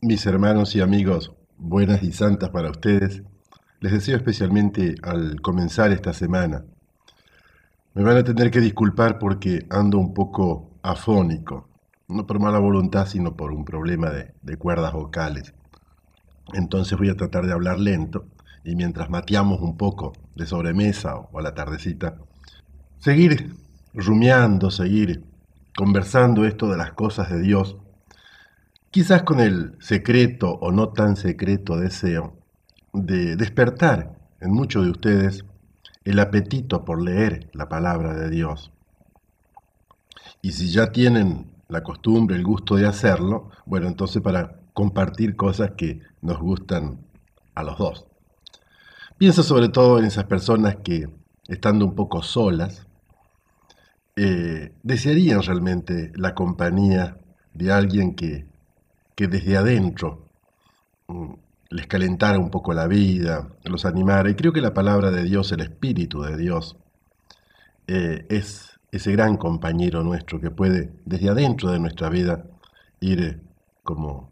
Mis hermanos y amigos, buenas y santas para ustedes. Les deseo especialmente al comenzar esta semana. Me van a tener que disculpar porque ando un poco afónico, no por mala voluntad, sino por un problema de cuerdas vocales. Entonces voy a tratar de hablar lento y mientras mateamos un poco de sobremesa o a la tardecita, seguir rumiando, seguir conversando esto de las cosas de Dios, quizás con el secreto o no tan secreto deseo de despertar en muchos de ustedes el apetito por leer la palabra de Dios. Y si ya tienen la costumbre, el gusto de hacerlo, bueno, entonces para compartir cosas que nos gustan a los dos. Pienso sobre todo en esas personas que, estando un poco solas, desearían realmente la compañía de alguien que desde adentro mm, les calentara un poco la vida, los animara. Y creo que la palabra de Dios, el Espíritu de Dios, es ese gran compañero nuestro que puede desde adentro de nuestra vida ir como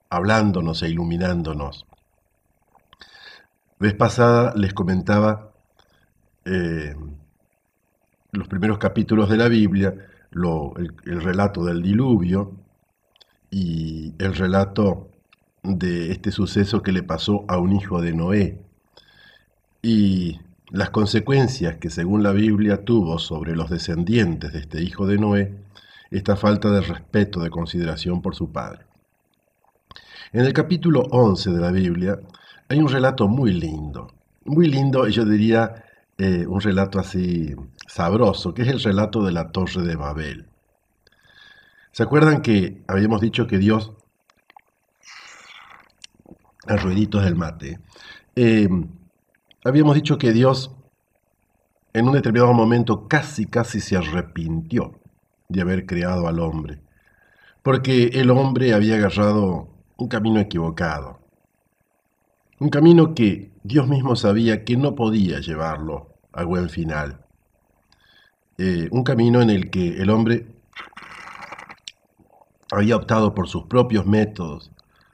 hablándonos e iluminándonos. Vez pasada les comentaba eh, los primeros capítulos de la Biblia, el relato del diluvio y el relato de este suceso que le pasó a un hijo de Noé y las consecuencias que según la Biblia tuvo sobre los descendientes de este hijo de Noé esta falta de respeto, de consideración por su padre. En el capítulo 11 de la Biblia hay un relato muy lindo y yo diría un relato así sabroso, que es el relato de la Torre de Babel. ¿Se acuerdan que habíamos dicho que Dios, a rueditos del mate, eh, habíamos dicho que Dios en un determinado momento casi se arrepintió de haber creado al hombre, porque el hombre había agarrado un camino equivocado, un camino que Dios mismo sabía que no podía llevarlo a buen final, un camino en el que el hombre había optado por sus propios métodos,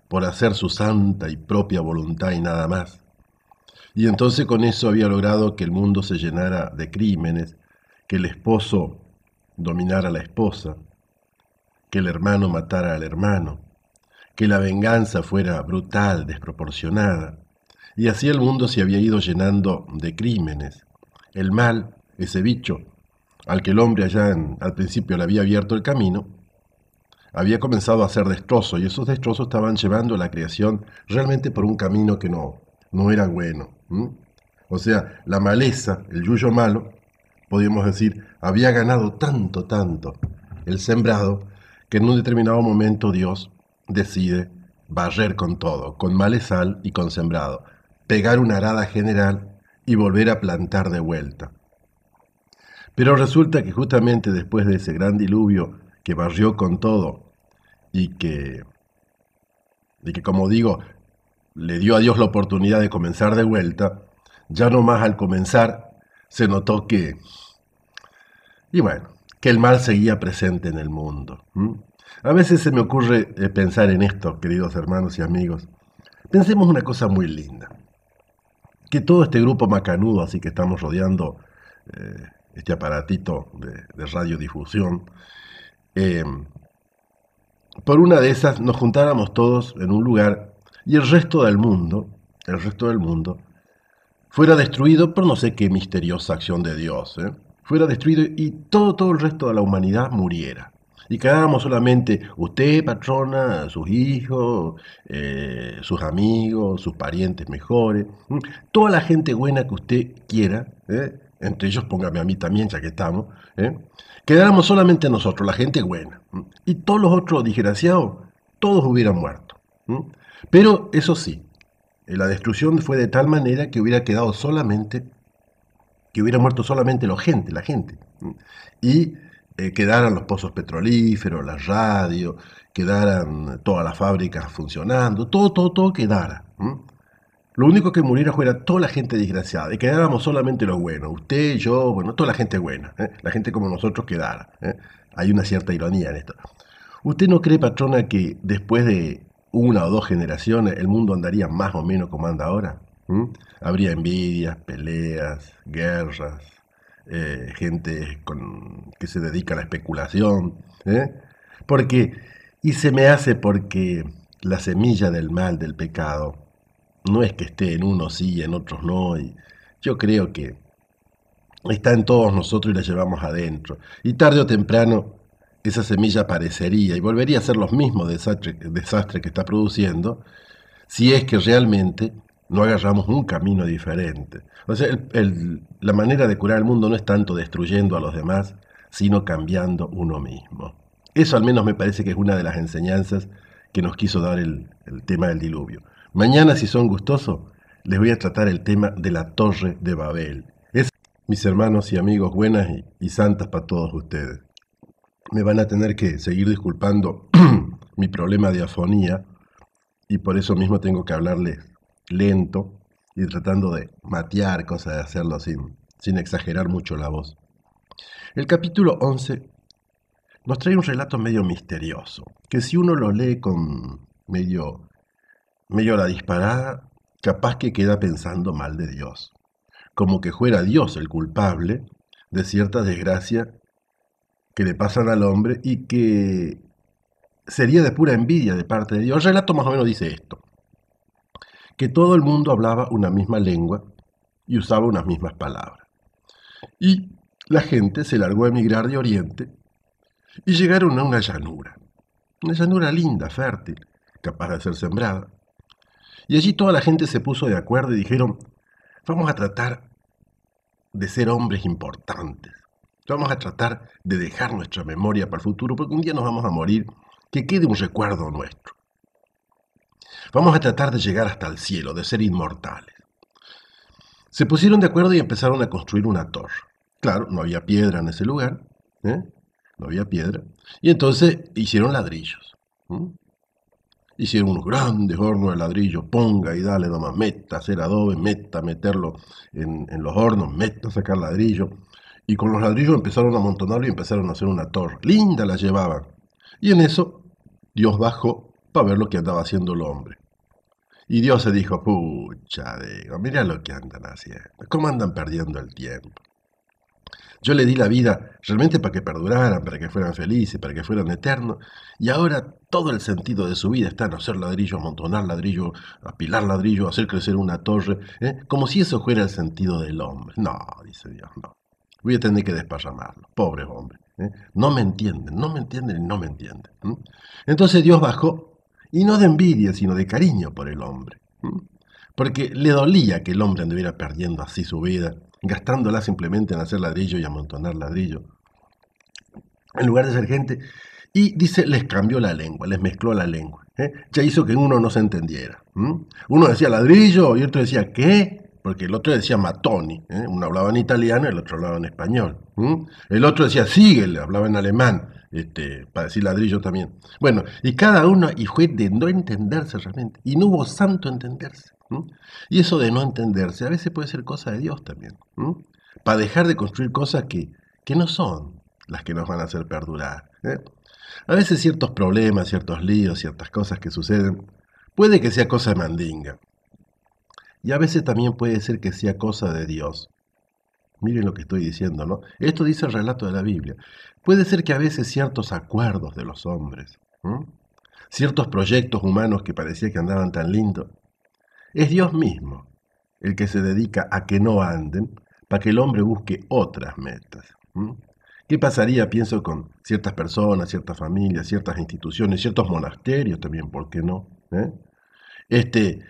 por hacer su santa y propia voluntad y nada más. Y entonces con eso había logrado que el mundo se llenara de crímenes, que el esposo dominara a la esposa, que el hermano matara al hermano, que la venganza fuera brutal, desproporcionada. Y así el mundo se había ido llenando de crímenes. El mal, ese bicho, al que el hombre al principio le había abierto el camino, había comenzado a hacer destrozos y esos destrozos estaban llevando a la creación realmente por un camino que no era bueno. O sea, la maleza, el yuyo malo, podríamos decir, había ganado tanto el sembrado, que en un determinado momento Dios decide barrer con todo, con malezal y con sembrado, pegar una arada general y volver a plantar de vuelta. Pero resulta que justamente después de ese gran diluvio que barrió con todo y y que como digo, le dio a Dios la oportunidad de comenzar de vuelta, ya no más al comenzar se notó y bueno, que el mal seguía presente en el mundo. A veces se me ocurre pensar en esto, queridos hermanos y amigos. Pensemos una cosa muy linda, que todo este grupo macanudo, así que estamos rodeando este aparatito de radiodifusión, eh, por una de esas nos juntáramos todos en un lugar y el resto del mundo, fuera destruido por no sé qué misteriosa acción de Dios, fuera destruido y todo el resto de la humanidad muriera. Y quedáramos solamente usted, patrona, sus hijos, sus amigos, sus parientes mejores, toda la gente buena que usted quiera, entre ellos póngame a mí también, ya que estamos, quedáramos solamente nosotros, la gente buena, y todos los otros desgraciados, todos hubieran muerto. Pero eso sí, la destrucción fue de tal manera que hubiera quedado solamente, que hubiera muerto solamente la gente. Y quedaran los pozos petrolíferos, las radios, quedaran todas las fábricas funcionando, todo quedara. Lo único que muriera fuera toda la gente desgraciada y quedáramos solamente los buenos, usted, yo, bueno, toda la gente buena, la gente como nosotros quedara. Hay una cierta ironía en esto. ¿Usted no cree, patrona, que después de una o dos generaciones, el mundo andaría más o menos como anda ahora. ¿Mm? Habría envidias, peleas, guerras, gente que se dedica a la especulación. ¿Eh? Porque, y se me hace porque la semilla del mal, del pecado, no es que esté en unos sí y en otros no. Y yo creo que está en todos nosotros y la llevamos adentro. Y tarde o temprano esa semilla aparecería y volvería a ser los mismos desastres que está produciendo si es que realmente no agarramos un camino diferente. O sea, la manera de curar el mundo no es tanto destruyendo a los demás, sino cambiando uno mismo. Eso al menos me parece que es una de las enseñanzas que nos quiso dar el tema del diluvio. Mañana, si son gustosos, les voy a tratar el tema de la Torre de Babel. Mis hermanos y amigos, buenas y santas para todos ustedes. Me van a tener que seguir disculpando mi problema de afonía y por eso mismo tengo que hablarles lento y tratando de matear, cosa de hacerlo sin exagerar mucho la voz. El capítulo 11 nos trae un relato medio misterioso, que si uno lo lee con medio a la disparada, capaz que queda pensando mal de Dios, como que fuera Dios el culpable de cierta desgracia que le pasan al hombre y que sería de pura envidia de parte de Dios. El relato más o menos dice esto, que todo el mundo hablaba una misma lengua y usaba unas mismas palabras. Y la gente se largó a emigrar de Oriente y llegaron a una llanura linda, fértil, capaz de ser sembrada. Y allí toda la gente se puso de acuerdo y dijeron, vamos a tratar de ser hombres importantes. Vamos a tratar de dejar nuestra memoria para el futuro, porque un día nos vamos a morir, que quede un recuerdo nuestro. Vamos a tratar de llegar hasta el cielo, de ser inmortales. Se pusieron de acuerdo y empezaron a construir una torre. Claro, no había piedra en ese lugar, ¿eh? No había piedra. Y entonces hicieron ladrillos. ¿Mm? Hicieron unos grandes hornos de ladrillo, ponga y dale nomás, meta, hacer adobe, meta, meterlo en los hornos, meta, sacar ladrillo. Y con los ladrillos empezaron a amontonarlo y empezaron a hacer una torre. Linda la llevaban. Y en eso Dios bajó para ver lo que andaba haciendo el hombre. Y Dios se dijo, pucha, digo, mira lo que andan haciendo, cómo andan perdiendo el tiempo. Yo le di la vida realmente para que perduraran, para que fueran felices, para que fueran eternos, y ahora todo el sentido de su vida está en hacer ladrillo, amontonar ladrillo, apilar ladrillo, hacer crecer una torre, como si eso fuera el sentido del hombre. No, dice Dios, no. Voy a tener que desparramarlo, pobres hombres. No me entienden, no me entienden y no me entienden. Entonces Dios bajó, y no de envidia, sino de cariño por el hombre. Porque le dolía que el hombre anduviera perdiendo así su vida, gastándola simplemente en hacer ladrillo y amontonar ladrillo, en lugar de ser gente. Y dice, les cambió la lengua, les mezcló la lengua. Ya hizo que uno no se entendiera. Uno decía ladrillo y otro decía ¿qué? Porque el otro decía matoni. Uno hablaba en italiano y el otro hablaba en español. El otro decía síguele, hablaba en alemán. Para decir ladrillo también. Bueno, y cada uno, y fue de no entenderse realmente. Y no hubo santo entenderse. Y eso de no entenderse a veces puede ser cosa de Dios también. Para dejar de construir cosas que no son las que nos van a hacer perdurar. A veces ciertos problemas, ciertos líos, ciertas cosas que suceden, puede que sea cosa de mandinga. Y a veces también puede ser que sea cosa de Dios. Miren lo que estoy diciendo, ¿no? Esto dice el relato de la Biblia. Puede ser que a veces ciertos acuerdos de los hombres, ciertos proyectos humanos que parecía que andaban tan lindos, es Dios mismo el que se dedica a que no anden para que el hombre busque otras metas. ¿Qué pasaría, pienso, con ciertas personas, ciertas familias, ciertas instituciones, ciertos monasterios también, ¿por qué no?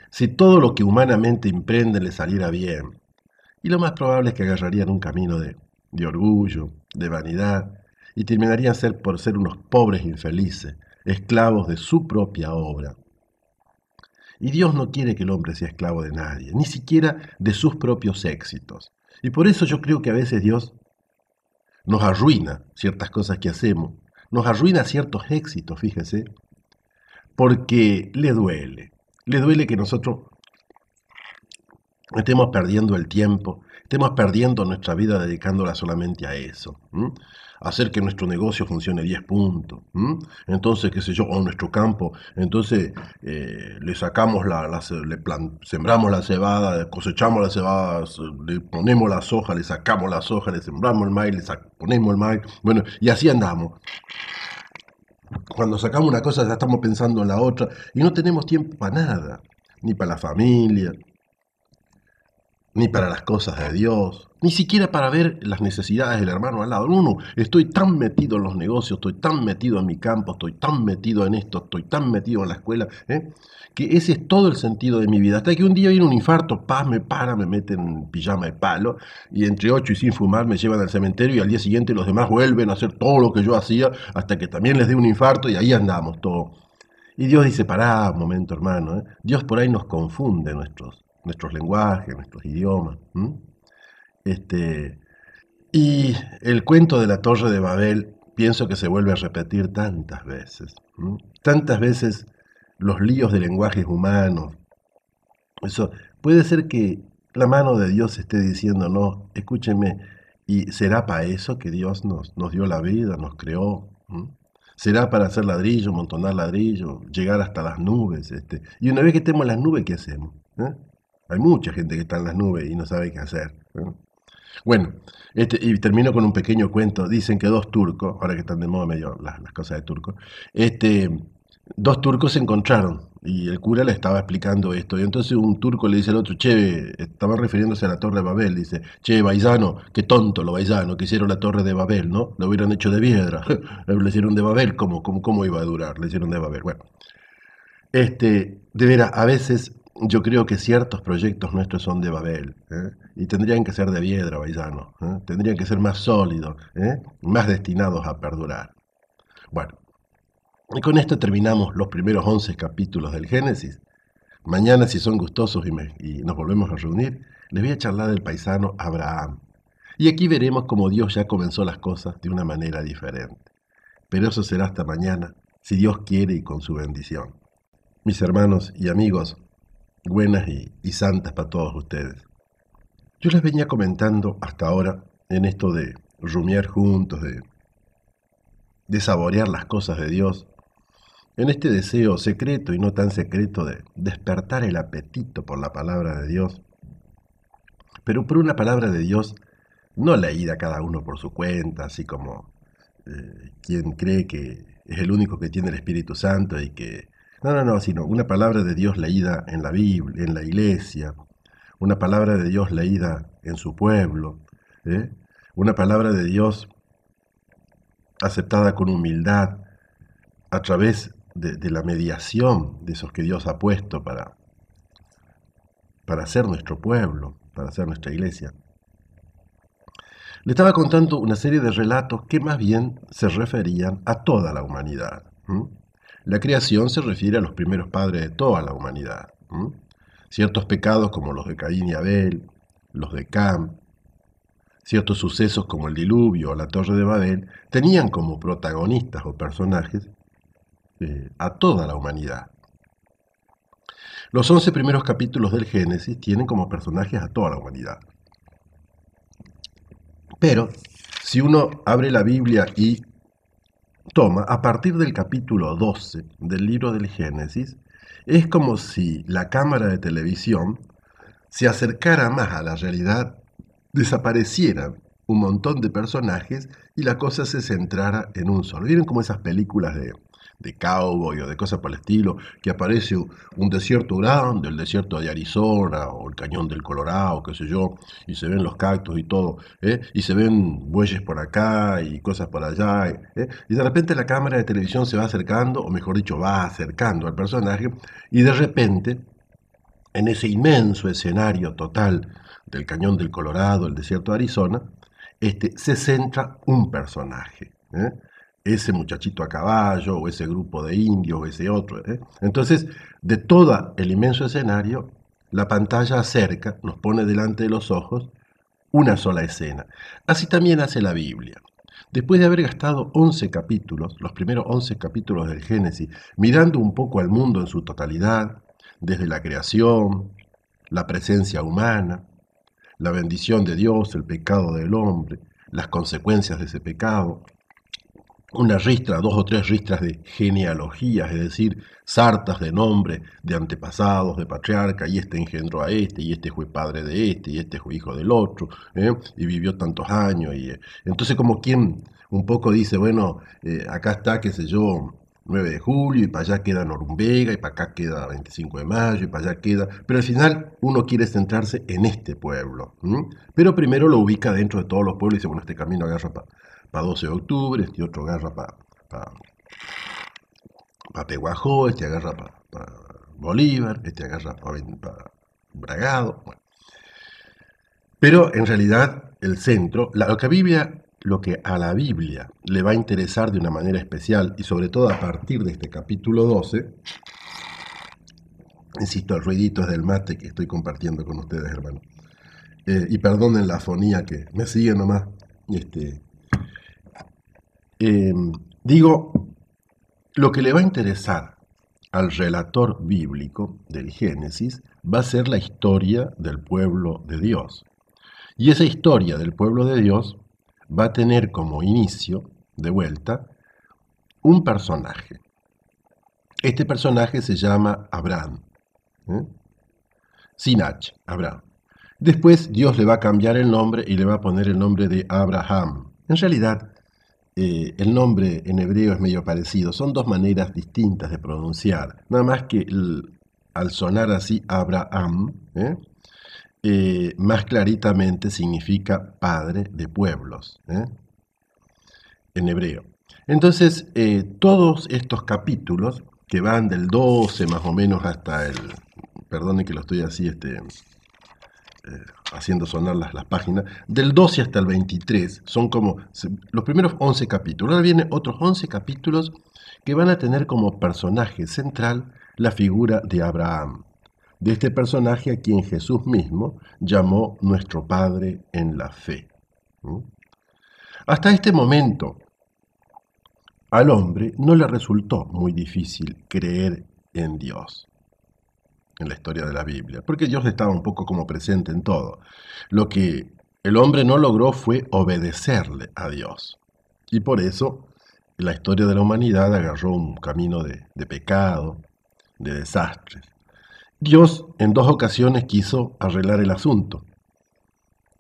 Si todo lo que humanamente emprenden le saliera bien, y lo más probable es que agarrarían un camino de orgullo, de vanidad, y terminarían por ser unos pobres infelices, esclavos de su propia obra. Y Dios no quiere que el hombre sea esclavo de nadie, ni siquiera de sus propios éxitos. Y por eso yo creo que a veces Dios nos arruina ciertas cosas que hacemos, nos arruina ciertos éxitos, fíjese, porque le duele que nosotros estemos perdiendo el tiempo estemos perdiendo nuestra vida dedicándola solamente a eso. Hacer que nuestro negocio funcione 10 puntos. Entonces, qué sé yo, o nuestro campo, entonces le sacamos sembramos la cebada, cosechamos la cebada, le ponemos la soja, le sacamos la soja, le sembramos el maíz, ponemos el maíz, bueno, y así andamos. Cuando sacamos una cosa ya estamos pensando en la otra y no tenemos tiempo para nada, ni para la familia, ni para las cosas de Dios, ni siquiera para ver las necesidades del hermano al lado. No, estoy tan metido en los negocios, estoy tan metido en mi campo, estoy tan metido en esto, estoy tan metido en la escuela, que ese es todo el sentido de mi vida. Hasta que un día viene un infarto, me meten en pijama de palo, y entre 8 y sin fumar me llevan al cementerio, y al día siguiente los demás vuelven a hacer todo lo que yo hacía, hasta que también les dé un infarto, y ahí andamos todos. Y Dios dice, pará un momento, hermano. Dios por ahí nos confunde nuestros lenguajes, nuestros idiomas. Y el cuento de la Torre de Babel pienso que se vuelve a repetir tantas veces. Tantas veces los líos de lenguajes humanos. Eso puede ser que la mano de Dios esté diciendo, no, escúcheme, y será para eso que Dios nos dio la vida, nos creó. Será para hacer ladrillo, montonar ladrillo, llegar hasta las nubes. Y una vez que estemos en las nubes, ¿qué hacemos? Hay mucha gente que está en las nubes y no sabe qué hacer. Bueno, y termino con un pequeño cuento. Dicen que dos turcos, ahora que están de moda medio las cosas de turcos, dos turcos se encontraron y el cura le estaba explicando esto. Y entonces un turco le dice al otro, che, estaba refiriéndose a la Torre de Babel, dice, che, Baizano, qué tonto lo Baizano, que hicieron la Torre de Babel, ¿no? Lo hubieran hecho de piedra. Le hicieron de Babel, ¿cómo iba a durar? Le hicieron de Babel. Bueno, de veras, a veces yo creo que ciertos proyectos nuestros son de Babel, y tendrían que ser de piedra, Baizano, tendrían que ser más sólidos, más destinados a perdurar. Bueno, y con esto terminamos los primeros 11 capítulos del Génesis. Mañana, si son gustosos y nos volvemos a reunir, les voy a charlar del paisano Abraham. Y aquí veremos cómo Dios ya comenzó las cosas de una manera diferente. Pero eso será hasta mañana, si Dios quiere y con su bendición. Mis hermanos y amigos, buenas y santas para todos ustedes. Yo les venía comentando hasta ahora en esto de rumiar juntos, de saborear las cosas de Dios, en este deseo secreto y no tan secreto de despertar el apetito por la palabra de Dios, pero por una palabra de Dios no leída cada uno por su cuenta, así como quien cree que es el único que tiene el Espíritu Santo y que... No, sino una palabra de Dios leída en la Biblia, en la iglesia, una palabra de Dios leída en su pueblo, una palabra de Dios aceptada con humildad a través de la mediación de esos que Dios ha puesto para ser nuestro pueblo, para ser nuestra iglesia. Le estaba contando una serie de relatos que más bien se referían a toda la humanidad. La creación se refiere a los primeros padres de toda la humanidad. Ciertos pecados como los de Caín y Abel, los de Cam, ciertos sucesos como el diluvio o la Torre de Babel, tenían como protagonistas o personajes a toda la humanidad. Los 11 primeros capítulos del Génesis tienen como personajes a toda la humanidad. Pero si uno abre la Biblia y toma, a partir del capítulo 12 del libro del Génesis, es como si la cámara de televisión se acercara más a la realidad, desaparecieran un montón de personajes y la cosa se centrara en un solo. ¿Vieron como esas películas de cowboy o de cosas por el estilo, que aparece un desierto grande, el desierto de Arizona o el cañón del Colorado, qué sé yo, y se ven los cactus y todo, y se ven bueyes por acá y cosas por allá, y de repente la cámara de televisión se va acercando, o mejor dicho, va acercando al personaje, y de repente, en ese inmenso escenario total del cañón del Colorado, el desierto de Arizona, se centra un personaje, ese muchachito a caballo, o ese grupo de indios, o ese otro. Entonces, de todo el inmenso escenario, la pantalla acerca, nos pone delante de los ojos una sola escena. Así también hace la Biblia. Después de haber gastado 11 capítulos, los primeros 11 capítulos del Génesis, mirando un poco al mundo en su totalidad, desde la creación, la presencia humana, la bendición de Dios, el pecado del hombre, las consecuencias de ese pecado, una ristra, dos o tres ristras de genealogías, es decir, sartas de nombres de antepasados, de patriarca, y este engendró a este, y este fue padre de este, y este fue hijo del otro, y vivió tantos años. Entonces como quien un poco dice, bueno, acá está, qué sé yo, 9 de julio, y para allá queda Norumbega, y para acá queda 25 de mayo, y para allá queda... Pero al final uno quiere centrarse en este pueblo, pero primero lo ubica dentro de todos los pueblos y dice, bueno, este camino agarra para 12 de octubre, este otro agarra para Peguajó, este agarra para Bolívar, este agarra para Bragado. Bueno. Pero en realidad el centro, lo que a la Biblia le va a interesar de una manera especial, y sobre todo a partir de este capítulo 12, insisto, el ruidito es del mate que estoy compartiendo con ustedes, hermano. Y perdonen la afonía que me sigue nomás. Eh, Digo, lo que le va a interesar al relator bíblico del Génesis va a ser la historia del pueblo de Dios. Y esa historia del pueblo de Dios va a tener como inicio, de vuelta, un personaje. Este personaje se llama Abraham, ¿eh? Sin H, Abraham. Después Dios le va a cambiar el nombre y le va a poner el nombre de Abraham. En realidad, el nombre en hebreo es medio parecido, son dos maneras distintas de pronunciar, nada más que al sonar así Abraham, más claritamente significa padre de pueblos, en hebreo. Entonces, todos estos capítulos, que van del 12 más o menos hasta el, perdone que lo estoy así, haciendo sonar las páginas, del 12 hasta el 23, son como los primeros 11 capítulos. Ahora vienen otros 11 capítulos que van a tener como personaje central la figura de Abraham, de este personaje a quien Jesús mismo llamó nuestro Padre en la fe. Hasta este momento, al hombre no le resultó muy difícil creer en Dios, en la historia de la Biblia, porque Dios estaba un poco como presente en todo. Lo que el hombre no logró fue obedecerle a Dios. Y por eso la historia de la humanidad agarró un camino de pecado, de desastres. Dios en dos ocasiones quiso arreglar el asunto,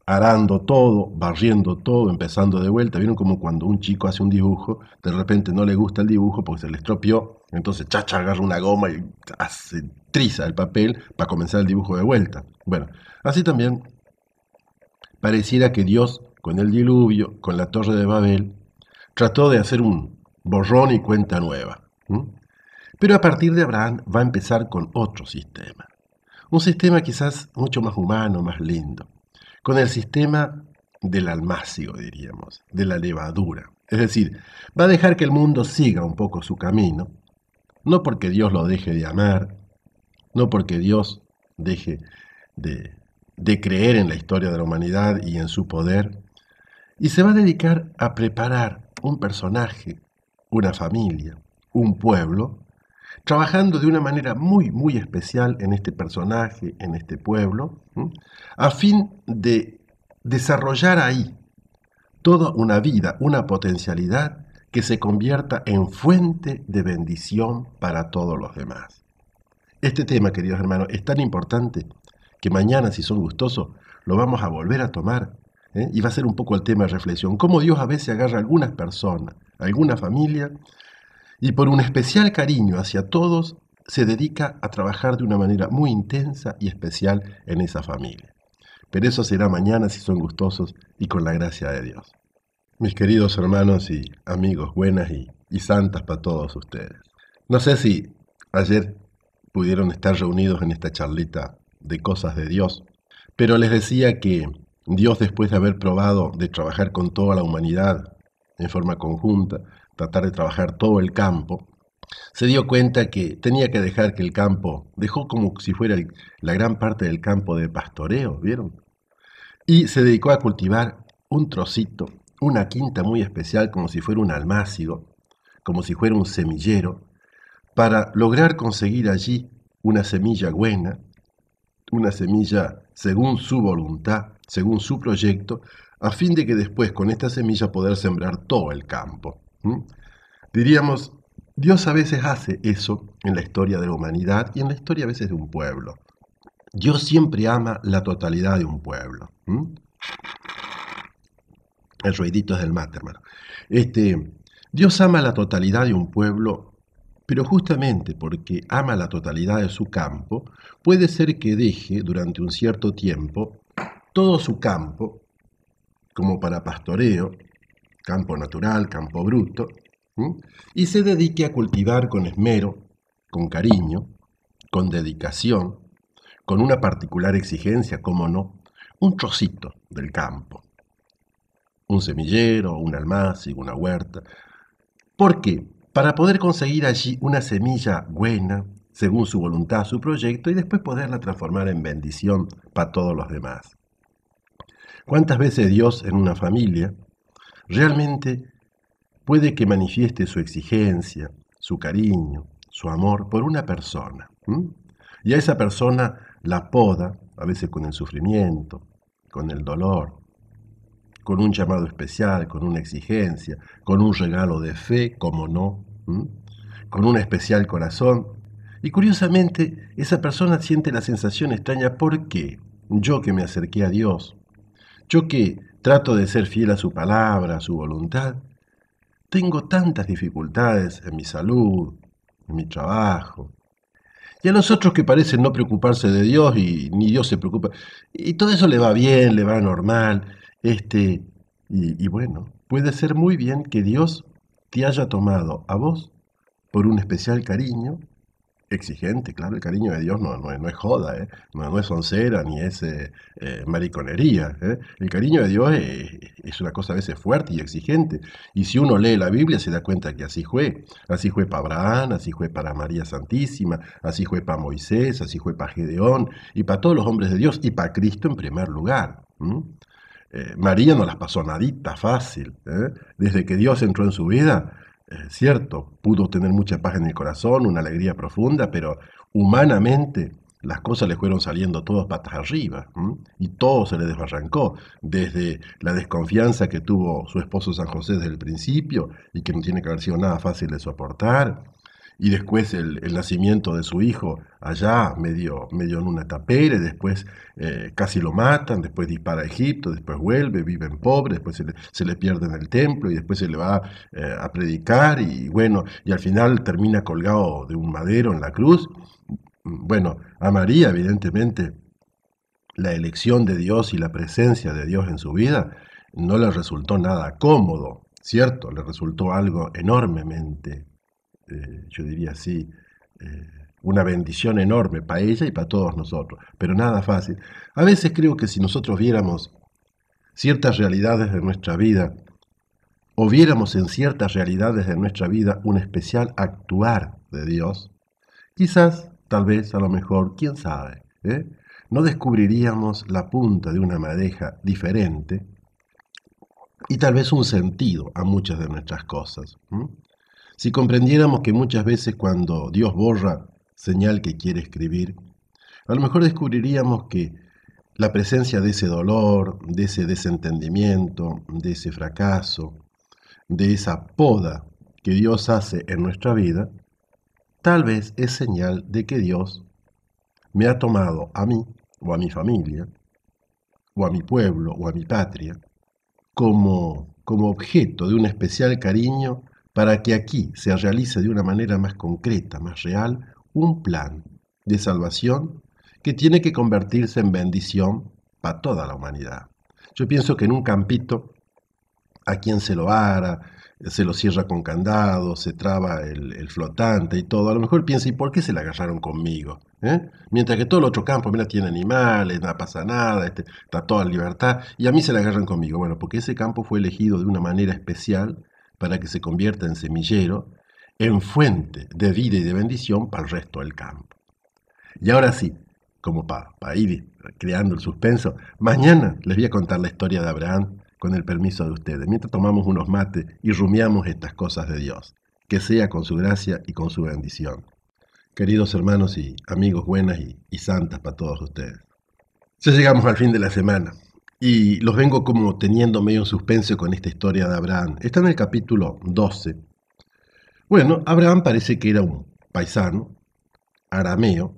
arando todo, barriendo todo, empezando de vuelta. ¿Vieron como cuando un chico hace un dibujo, de repente no le gusta el dibujo porque se le estropeó, entonces chacha agarra una goma y hace triza el papel para comenzar el dibujo de vuelta? Bueno, así también pareciera que Dios, con el diluvio, con la torre de Babel, trató de hacer un borrón y cuenta nueva. Pero a partir de Abraham va a empezar con otro sistema. Un sistema quizás mucho más humano, más lindo, con el sistema del almácigo, diríamos, de la levadura. Es decir, va a dejar que el mundo siga un poco su camino, no porque Dios lo deje de amar, no porque Dios deje de creer en la historia de la humanidad y en su poder, y se va a dedicar a preparar un personaje, una familia, un pueblo, trabajando de una manera muy, muy especial en este personaje, en este pueblo, a fin de desarrollar ahí toda una vida, una potencialidad que se convierta en fuente de bendición para todos los demás. Este tema, queridos hermanos, es tan importante que mañana, si son gustosos, lo vamos a volver a tomar, y va a ser un poco el tema de reflexión. Cómo Dios a veces agarra a algunas personas, a alguna familia, y por un especial cariño hacia todos, se dedica a trabajar de una manera muy intensa y especial en esa familia. Pero eso será mañana si son gustosos y con la gracia de Dios. Mis queridos hermanos y amigos, buenas y santas para todos ustedes. No sé si ayer pudieron estar reunidos en esta charlita de cosas de Dios, pero les decía que Dios, después de haber probado de trabajar con toda la humanidad en forma conjunta, tratar de trabajar todo el campo, se dio cuenta que tenía que dejar que el campo, dejó como si fuera la gran parte del campo de pastoreo, ¿vieron? Y se dedicó a cultivar un trocito, una quinta muy especial, como si fuera un almácigo, como si fuera un semillero, para lograr conseguir allí una semilla buena, una semilla según su voluntad, según su proyecto, a fin de que después con esta semilla poder sembrar todo el campo. Diríamos, Dios a veces hace eso en la historia de la humanidad y en la historia a veces de un pueblo. Dios siempre ama la totalidad de un pueblo. El ruidito es del mate, hermano. Dios ama la totalidad de un pueblo, pero justamente porque ama la totalidad de su campo, puede ser que deje durante un cierto tiempo todo su campo, como para pastoreo, campo natural, campo bruto, y se dedique a cultivar con esmero, con cariño, con dedicación, con una particular exigencia, como no, un trocito del campo, un semillero, un almacén, una huerta. ¿Por qué? Para poder conseguir allí una semilla buena, según su voluntad, su proyecto, y después poderla transformar en bendición para todos los demás. ¿Cuántas veces Dios en una familia realmente puede que manifieste su exigencia, su cariño, su amor por una persona? Y a esa persona la poda, a veces con el sufrimiento, con el dolor, con un llamado especial, con una exigencia, con un regalo de fe, como no, con un especial corazón. Y curiosamente, esa persona siente la sensación extraña, ¿por qué? Yo que me acerqué a Dios, yo que trato de ser fiel a su palabra, a su voluntad, tengo tantas dificultades en mi salud, en mi trabajo. Y a los otros que parecen no preocuparse de Dios y ni Dios se preocupa. Y todo eso le va bien, le va normal. Y bueno, puede ser muy bien que Dios te haya tomado a vos por un especial cariño, exigente, claro, el cariño de Dios no es joda, no es soncera ni es mariconería. El cariño de Dios es una cosa a veces fuerte y exigente. Y si uno lee la Biblia se da cuenta que así fue para Abraham, así fue para María Santísima, así fue para Moisés, así fue para Gedeón y para todos los hombres de Dios y para Cristo en primer lugar. María no las pasó nadita fácil. Desde que Dios entró en su vida, cierto, pudo tener mucha paz en el corazón, una alegría profunda, pero humanamente las cosas le fueron saliendo todas patas arriba, y todo se le desbarrancó, desde la desconfianza que tuvo su esposo San José desde el principio y que no tiene que haber sido nada fácil de soportar, y después el nacimiento de su hijo allá, medio en una tapera, después casi lo matan, después dispara a Egipto, después vuelve, vive en pobre, después se le pierde en el templo y después se le va a predicar y bueno, y al final termina colgado de un madero en la cruz. Bueno, a María evidentemente la elección de Dios y la presencia de Dios en su vida no le resultó nada cómodo, ¿cierto? Le resultó algo enormemente yo diría así, una bendición enorme para ella y para todos nosotros, pero nada fácil. A veces creo que si nosotros viéramos ciertas realidades de nuestra vida, o viéramos en ciertas realidades de nuestra vida un especial actuar de Dios, quizás, tal vez, a lo mejor, quién sabe, no descubriríamos la punta de una madeja diferente y tal vez un sentido a muchas de nuestras cosas. Si comprendiéramos que muchas veces cuando Dios borra señal que quiere escribir, a lo mejor descubriríamos que la presencia de ese dolor, de ese desentendimiento, de ese fracaso, de esa poda que Dios hace en nuestra vida, tal vez es señal de que Dios me ha tomado a mí, o a mi familia, o a mi pueblo, o a mi patria, como objeto de un especial cariño para que aquí se realice de una manera más concreta, más real, un plan de salvación que tiene que convertirse en bendición para toda la humanidad. Yo pienso que en un campito, a quien se lo ara, se lo cierra con candado, se traba el flotante y todo, a lo mejor piensa, ¿y por qué se la agarraron conmigo? Mientras que todo el otro campo, mira, tiene animales, no pasa nada, está toda en libertad, y a mí se la agarran conmigo. Bueno, porque ese campo fue elegido de una manera especial para que se convierta en semillero, en fuente de vida y de bendición para el resto del campo. Y ahora sí, como para ir creando el suspenso, mañana les voy a contar la historia de Abraham con el permiso de ustedes, mientras tomamos unos mates y rumiamos estas cosas de Dios. Que sea con su gracia y con su bendición. Queridos hermanos y amigos buenas y santas para todos ustedes. Ya llegamos al fin de la semana. Y los vengo como teniendo medio en suspenso con esta historia de Abraham. Está en el capítulo 12. Bueno, Abraham parece que era un paisano arameo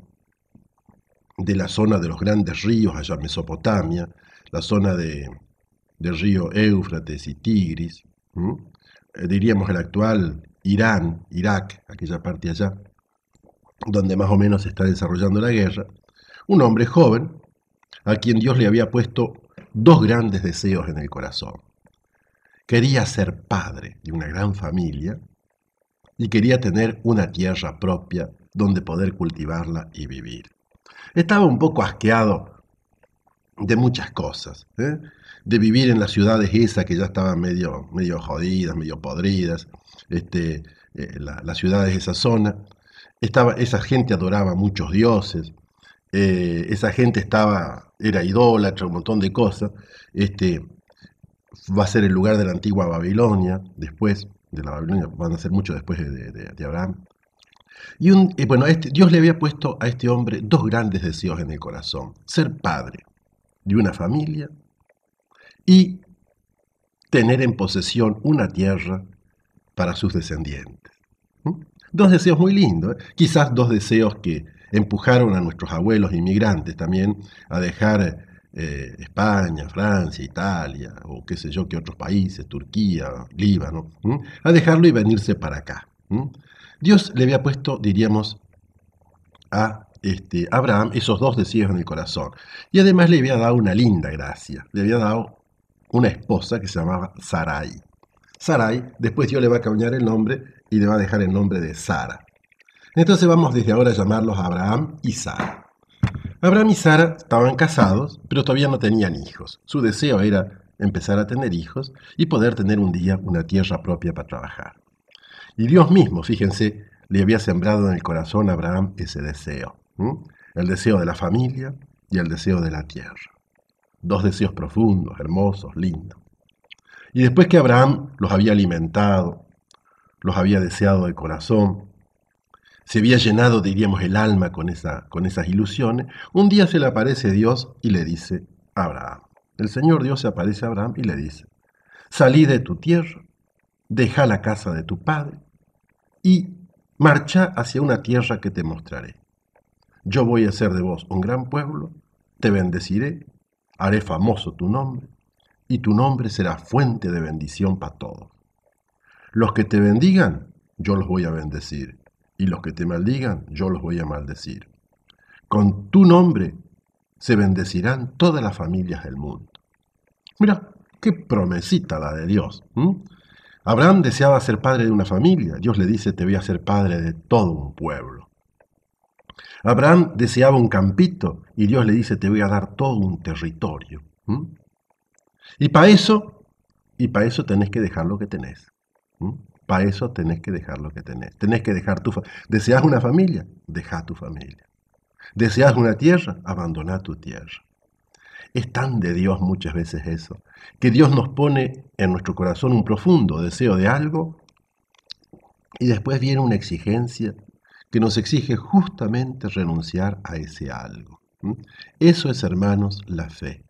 de la zona de los grandes ríos allá en Mesopotamia, la zona del río Éufrates y Tigris, diríamos el actual Irán, Irak, aquella parte allá, donde más o menos se está desarrollando la guerra, un hombre joven a quien Dios le había puesto dos grandes deseos en el corazón. Quería ser padre de una gran familia y quería tener una tierra propia donde poder cultivarla y vivir. Estaba un poco asqueado de muchas cosas, de vivir en las ciudades esas que ya estaban medio jodidas, medio podridas, las ciudades de esa zona. Esa gente adoraba muchos dioses, esa gente era idólatra, un montón de cosas. Este, Va a ser el lugar de la antigua Babilonia, después de la Babilonia, van a ser mucho después de Abraham. Bueno, Dios le había puesto a este hombre dos grandes deseos en el corazón: ser padre de una familia y tener en posesión una tierra para sus descendientes. Dos deseos muy lindos, quizás dos deseos que empujaron a nuestros abuelos inmigrantes también a dejar España, Francia, Italia, o qué sé yo, qué otros países, Turquía, Líbano, a dejarlo y venirse para acá. Dios le había puesto, diríamos, a Abraham esos dos deseos en el corazón. Y además le había dado una linda gracia. Le había dado una esposa que se llamaba Sarai. Sarai, después Dios le va a cambiar el nombre y le va a dejar el nombre de Sara. Entonces vamos desde ahora a llamarlos Abraham y Sara. Abraham y Sara estaban casados, pero todavía no tenían hijos. Su deseo era empezar a tener hijos y poder tener un día una tierra propia para trabajar. Y Dios mismo, fíjense, le había sembrado en el corazón a Abraham ese deseo. El deseo de la familia y el deseo de la tierra. Dos deseos profundos, hermosos, lindos. Y después que Abraham los había alimentado, los había deseado de corazón, se había llenado, diríamos, el alma con esas ilusiones, un día se le aparece Dios y le dice a Abraham. El Señor Dios se aparece a Abraham y le dice: salí de tu tierra, deja la casa de tu padre y marcha hacia una tierra que te mostraré. Yo voy a hacer de vos un gran pueblo, te bendeciré, haré famoso tu nombre, y tu nombre será fuente de bendición para todos. Los que te bendigan, yo los voy a bendecir, y los que te maldigan, yo los voy a maldecir. Con tu nombre se bendecirán todas las familias del mundo. Mira, qué promesita la de Dios. Abraham deseaba ser padre de una familia. Dios le dice: te voy a ser padre de todo un pueblo. Abraham deseaba un campito y Dios le dice: te voy a dar todo un territorio. Y para eso tenés que dejar lo que tenés. Para eso tenés que dejar lo que tenés. Tenés que dejar ¿Deseas una familia? Deja tu familia. ¿Deseas una tierra? Abandona tu tierra. Es tan de Dios muchas veces eso, que Dios nos pone en nuestro corazón un profundo deseo de algo y después viene una exigencia que nos exige justamente renunciar a ese algo. Eso es, hermanos, la fe.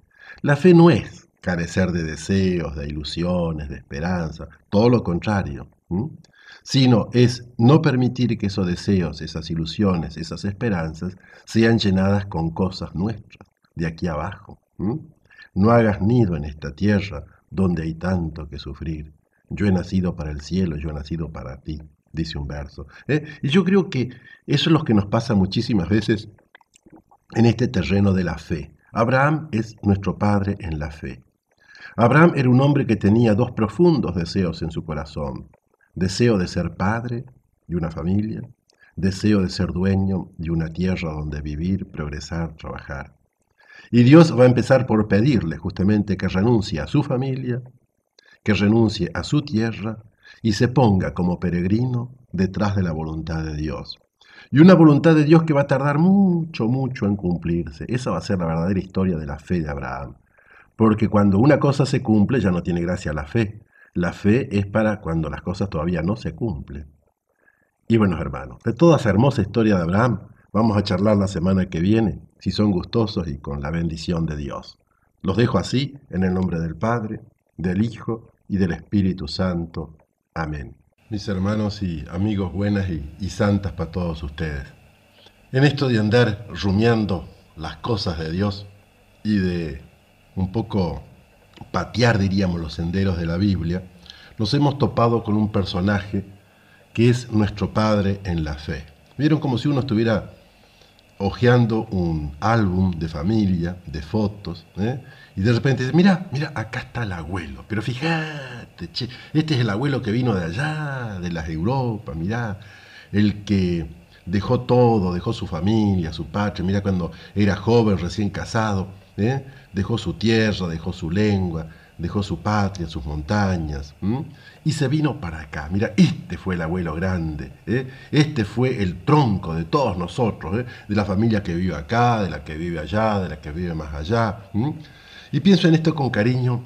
La fe no es carecer de deseos, de ilusiones, de esperanza, todo lo contrario, sino es no permitir que esos deseos, esas ilusiones, esas esperanzas sean llenadas con cosas nuestras, de aquí abajo. No hagas nido en esta tierra donde hay tanto que sufrir. Yo he nacido para el cielo, yo he nacido para ti, dice un verso. Y yo creo que eso es lo que nos pasa muchísimas veces en este terreno de la fe. Abraham es nuestro padre en la fe. Abraham era un hombre que tenía dos profundos deseos en su corazón: deseo de ser padre de una familia, deseo de ser dueño de una tierra donde vivir, progresar, trabajar. Y Dios va a empezar por pedirle justamente que renuncie a su familia, que renuncie a su tierra y se ponga como peregrino detrás de la voluntad de Dios. Y una voluntad de Dios que va a tardar mucho, mucho en cumplirse. Esa va a ser la verdadera historia de la fe de Abraham. Porque cuando una cosa se cumple ya no tiene gracia la fe. La fe es para cuando las cosas todavía no se cumplen. Y bueno, hermanos, de toda esa hermosa historia de Abraham, vamos a charlar la semana que viene, si son gustosos y con la bendición de Dios. Los dejo así, en el nombre del Padre, del Hijo y del Espíritu Santo. Amén. Mis hermanos y amigos buenas y santas para todos ustedes. En esto de andar rumiando las cosas de Dios y de un poco patear, diríamos, los senderos de la Biblia, nos hemos topado con un personaje que es nuestro Padre en la fe. Vieron como si uno estuviera hojeando un álbum de familia, de fotos, y de repente dice, mira, mira, acá está el abuelo, pero fíjate, che, este es el abuelo que vino de allá, de las Europas, mirá, el que dejó todo, dejó su familia, su patria, mira cuando era joven, recién casado, dejó su tierra, dejó su lengua, dejó su patria, sus montañas, y se vino para acá. Mira, este fue el abuelo grande, este fue el tronco de todos nosotros, de la familia que vive acá, de la que vive allá, de la que vive más allá. Y pienso en esto con cariño,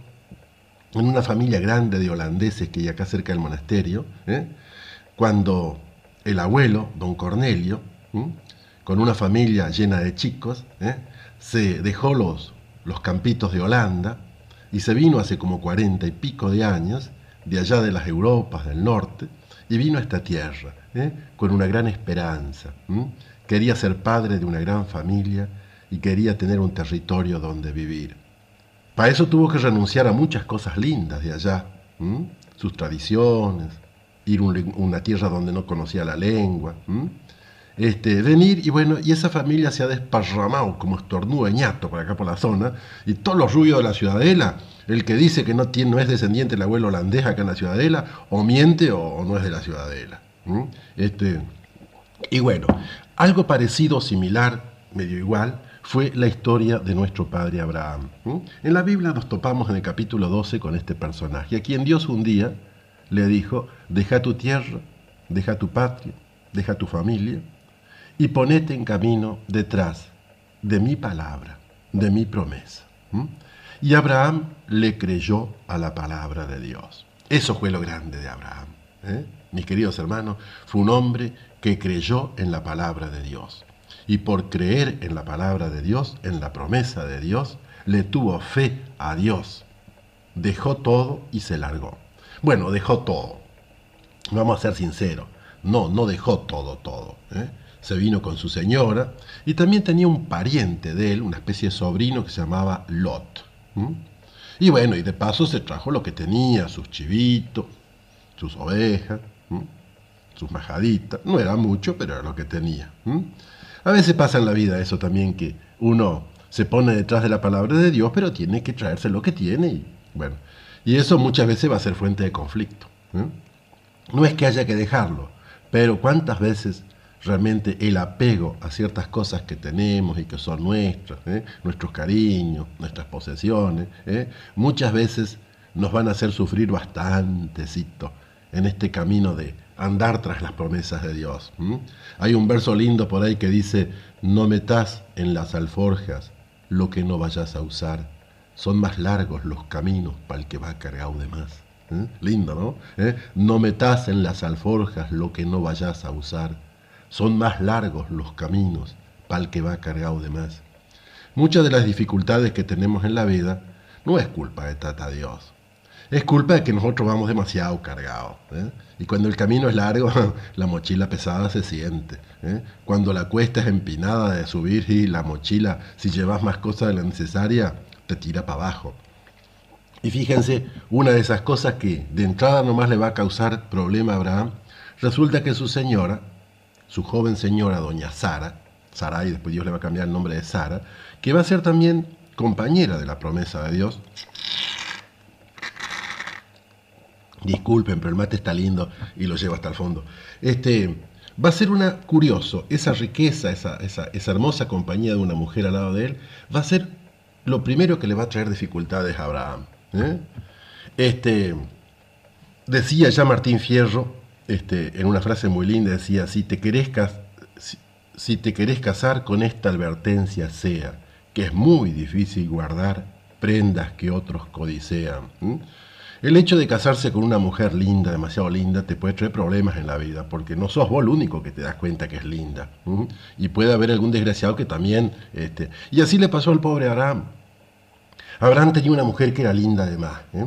en una familia grande de holandeses que hay acá cerca del monasterio, cuando el abuelo, don Cornelio, con una familia llena de chicos, se dejó los campitos de Holanda y se vino hace como 40 y pico de años, de allá de las Europas del norte, y vino a esta tierra, con una gran esperanza. Quería ser padre de una gran familia y quería tener un territorio donde vivir. Para eso tuvo que renunciar a muchas cosas lindas de allá, sus tradiciones, ir a una tierra donde no conocía la lengua, venir y bueno, y esa familia se ha desparramado como estornudo de ñato por acá por la zona, y todos los rubios de la Ciudadela, el que dice que no es descendiente del abuelo holandés acá en la Ciudadela, o miente o no es de la Ciudadela. Y bueno, algo parecido, similar, medio igual, fue la historia de nuestro padre Abraham. En la Biblia nos topamos en el capítulo 12 con este personaje, a quien Dios un día le dijo, deja tu tierra, deja tu patria, deja tu familia, y ponete en camino detrás de mi palabra, de mi promesa. Y Abraham le creyó a la palabra de Dios. Eso fue lo grande de Abraham. Mis queridos hermanos, fue un hombre que creyó en la palabra de Dios. Y por creer en la palabra de Dios, en la promesa de Dios, le tuvo fe a Dios. Dejó todo y se largó. Bueno, dejó todo. Vamos a ser sinceros. No dejó todo. Se vino con su señora y también tenía un pariente de él, una especie de sobrino que se llamaba Lot. Y bueno, y de paso se trajo lo que tenía, sus chivitos, sus ovejas, sus majaditas. No era mucho, pero era lo que tenía. A veces pasa en la vida eso también, que uno se pone detrás de la palabra de Dios, pero tiene que traerse lo que tiene. Y bueno, y eso muchas veces va a ser fuente de conflicto. No es que haya que dejarlo, pero cuántas veces realmente el apego a ciertas cosas que tenemos y que son nuestras, nuestros cariños, nuestras posesiones, muchas veces nos van a hacer sufrir bastantecito en este camino de andar tras las promesas de Dios. Hay un verso lindo por ahí que dice, no metas en las alforjas lo que no vayas a usar, son más largos los caminos para el que va cargado de más. Lindo, ¿no? No metas en las alforjas lo que no vayas a usar, son más largos los caminos para el que va cargado de más. Muchas de las dificultades que tenemos en la vida no es culpa de Tata Dios. Es culpa de que nosotros vamos demasiado cargados. Y cuando el camino es largo, la mochila pesada se siente. Cuando la cuesta es empinada de subir y la mochila, si llevas más cosas de la necesaria, te tira para abajo. Y fíjense, una de esas cosas que de entrada nomás le va a causar problema a Abraham, resulta que su señora, su joven señora, doña Sara, Sarai, después Dios le va a cambiar el nombre de Sara, que va a ser también compañera de la promesa de Dios. Disculpen, pero el mate está lindo y lo llevo hasta el fondo. Va a ser curioso, esa riqueza, esa hermosa compañía de una mujer al lado de él, va a ser lo primero que le va a traer dificultades a Abraham. Decía ya Martín Fierro, en una frase muy linda, decía, si te querés casar, con esta advertencia sea, que es muy difícil guardar prendas que otros codicean. El hecho de casarse con una mujer linda, demasiado linda, te puede traer problemas en la vida, porque no sos vos el único que te das cuenta que es linda. Y puede haber algún desgraciado que también... Y así le pasó al pobre Abraham. Abraham tenía una mujer que era linda además, ¿eh?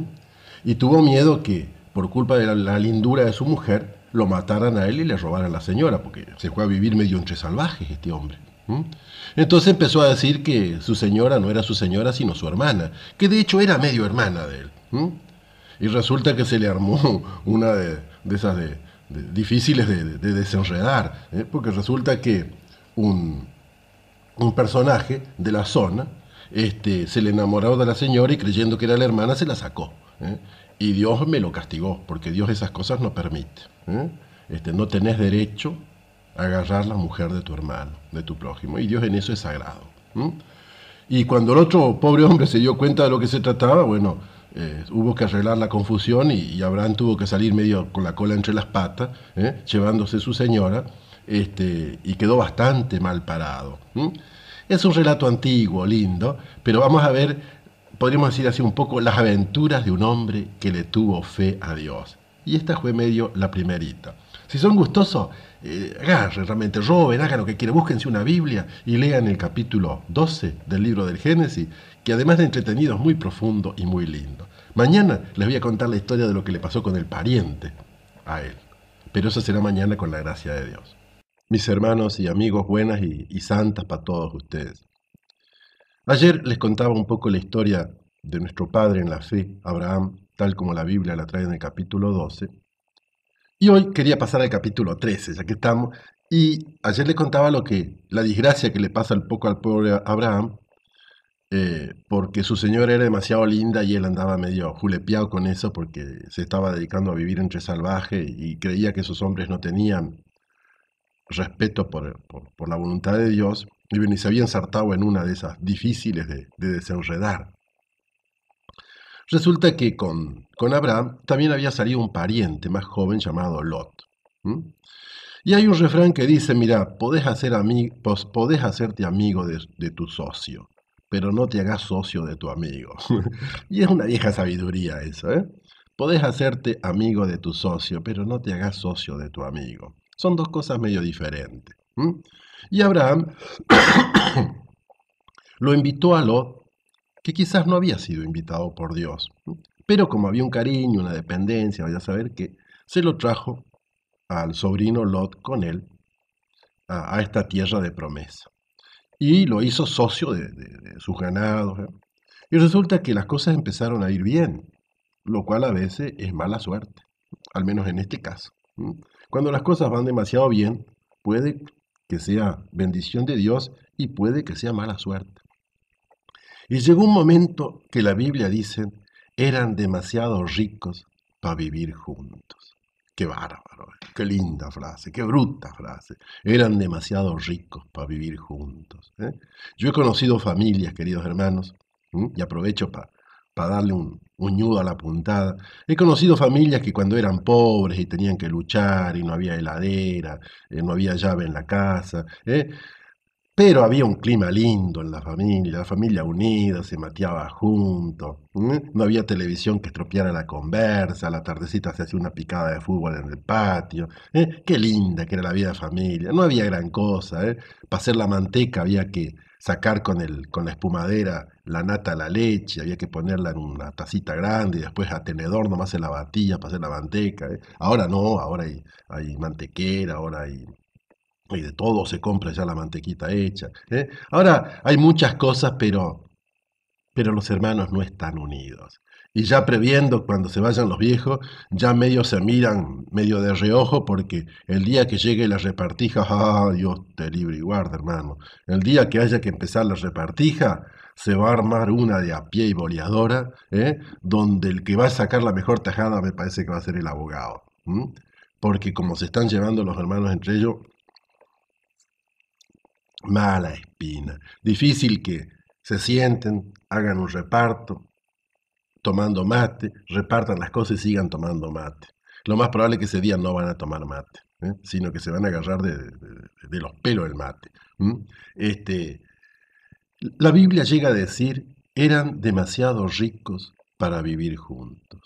Y tuvo miedo que, por culpa de la lindura de su mujer, lo mataran a él y le robaran a la señora, porque se fue a vivir medio entre salvajes este hombre. Entonces empezó a decir que su señora no era su señora, sino su hermana, que de hecho era medio hermana de él. Y resulta que se le armó una de esas difíciles de desenredar, porque resulta que un, un personaje de la zona se le enamoró de la señora y creyendo que era la hermana se la sacó. Y Dios me lo castigó, porque Dios esas cosas no permite. No tenés derecho a agarrar la mujer de tu hermano, de tu prójimo, y Dios en eso es sagrado. Y cuando el otro pobre hombre se dio cuenta de lo que se trataba, bueno, hubo que arreglar la confusión y Abraham tuvo que salir medio con la cola entre las patas, llevándose su señora, y quedó bastante mal parado. Es un relato antiguo, lindo, pero vamos a ver, podríamos decir así un poco, las aventuras de un hombre que le tuvo fe a Dios. Y esta fue medio la primerita. Si son gustosos, agarren realmente, roben, hagan lo que quieran, búsquense una Biblia y lean el capítulo 12 del libro del Génesis, que además de entretenido es muy profundo y muy lindo. Mañana les voy a contar la historia de lo que le pasó con el pariente a él, pero eso será mañana con la gracia de Dios. Mis hermanos y amigos, buenas y santas para todos ustedes. Ayer les contaba un poco la historia de nuestro padre en la fe, Abraham, tal como la Biblia la trae en el capítulo 12. Y hoy quería pasar al capítulo 13, ya que estamos. Y ayer les contaba la desgracia que le pasa un poco al pobre Abraham, porque su señora era demasiado linda y él andaba medio julepeado con eso porque se estaba dedicando a vivir entre salvajes y creía que esos hombres no tenían respeto por la voluntad de Dios, y se había ensartado en una de esas difíciles de desenredar. Resulta que con Abraham también había salido un pariente más joven llamado Lot. Y hay un refrán que dice, mira, podés hacerte amigo de tu socio, pero no te hagas socio de tu amigo. Y es una vieja sabiduría eso, ¿eh? Podés hacerte amigo de tu socio, pero no te hagas socio de tu amigo. Son dos cosas medio diferentes. Y Abraham lo invitó a Lot, que quizás no había sido invitado por Dios, pero como había un cariño, una dependencia, vaya a saber que se lo trajo al sobrino Lot con él a esta tierra de promesa. Y lo hizo socio de sus ganados. Y resulta que las cosas empezaron a ir bien, lo cual a veces es mala suerte, al menos en este caso. Cuando las cosas van demasiado bien, puede que sea bendición de Dios y puede que sea mala suerte. Y llegó un momento que la Biblia dice, eran demasiado ricos para vivir juntos. Qué bárbaro, qué linda frase, qué bruta frase. Eran demasiado ricos para vivir juntos. Yo he conocido familias, queridos hermanos, y aprovecho para darle un ñudo a la puntada. He conocido familias que cuando eran pobres y tenían que luchar y no había heladera, no había llave en la casa, pero había un clima lindo en la familia unida, se mateaba juntos, no había televisión que estropeara la conversa, a la tardecita se hacía una picada de fútbol en el patio, qué linda que era la vida de familia, no había gran cosa, para hacer la manteca había que sacar con la espumadera la nata a la leche, había que ponerla en una tacita grande y después a tenedor nomás se la batía para hacer la manteca. Ahora no, ahora hay mantequera, ahora hay y de todo se compra ya la mantequita hecha. Ahora hay muchas cosas, pero los hermanos no están unidos. Y ya previendo cuando se vayan los viejos, ya medio se miran medio de reojo porque el día que llegue la repartija, ¡ah, Dios te libre y guarda, hermano! El día que haya que empezar la repartija, se va a armar una de a pie y boleadora, donde el que va a sacar la mejor tajada me parece que va a ser el abogado. Porque como se están llevando los hermanos entre ellos, mala espina. Difícil que se sienten, hagan un reparto, tomando mate, repartan las cosas y sigan tomando mate. Lo más probable es que ese día no van a tomar mate, sino que se van a agarrar de los pelos del mate. La Biblia llega a decir, eran demasiado ricos para vivir juntos.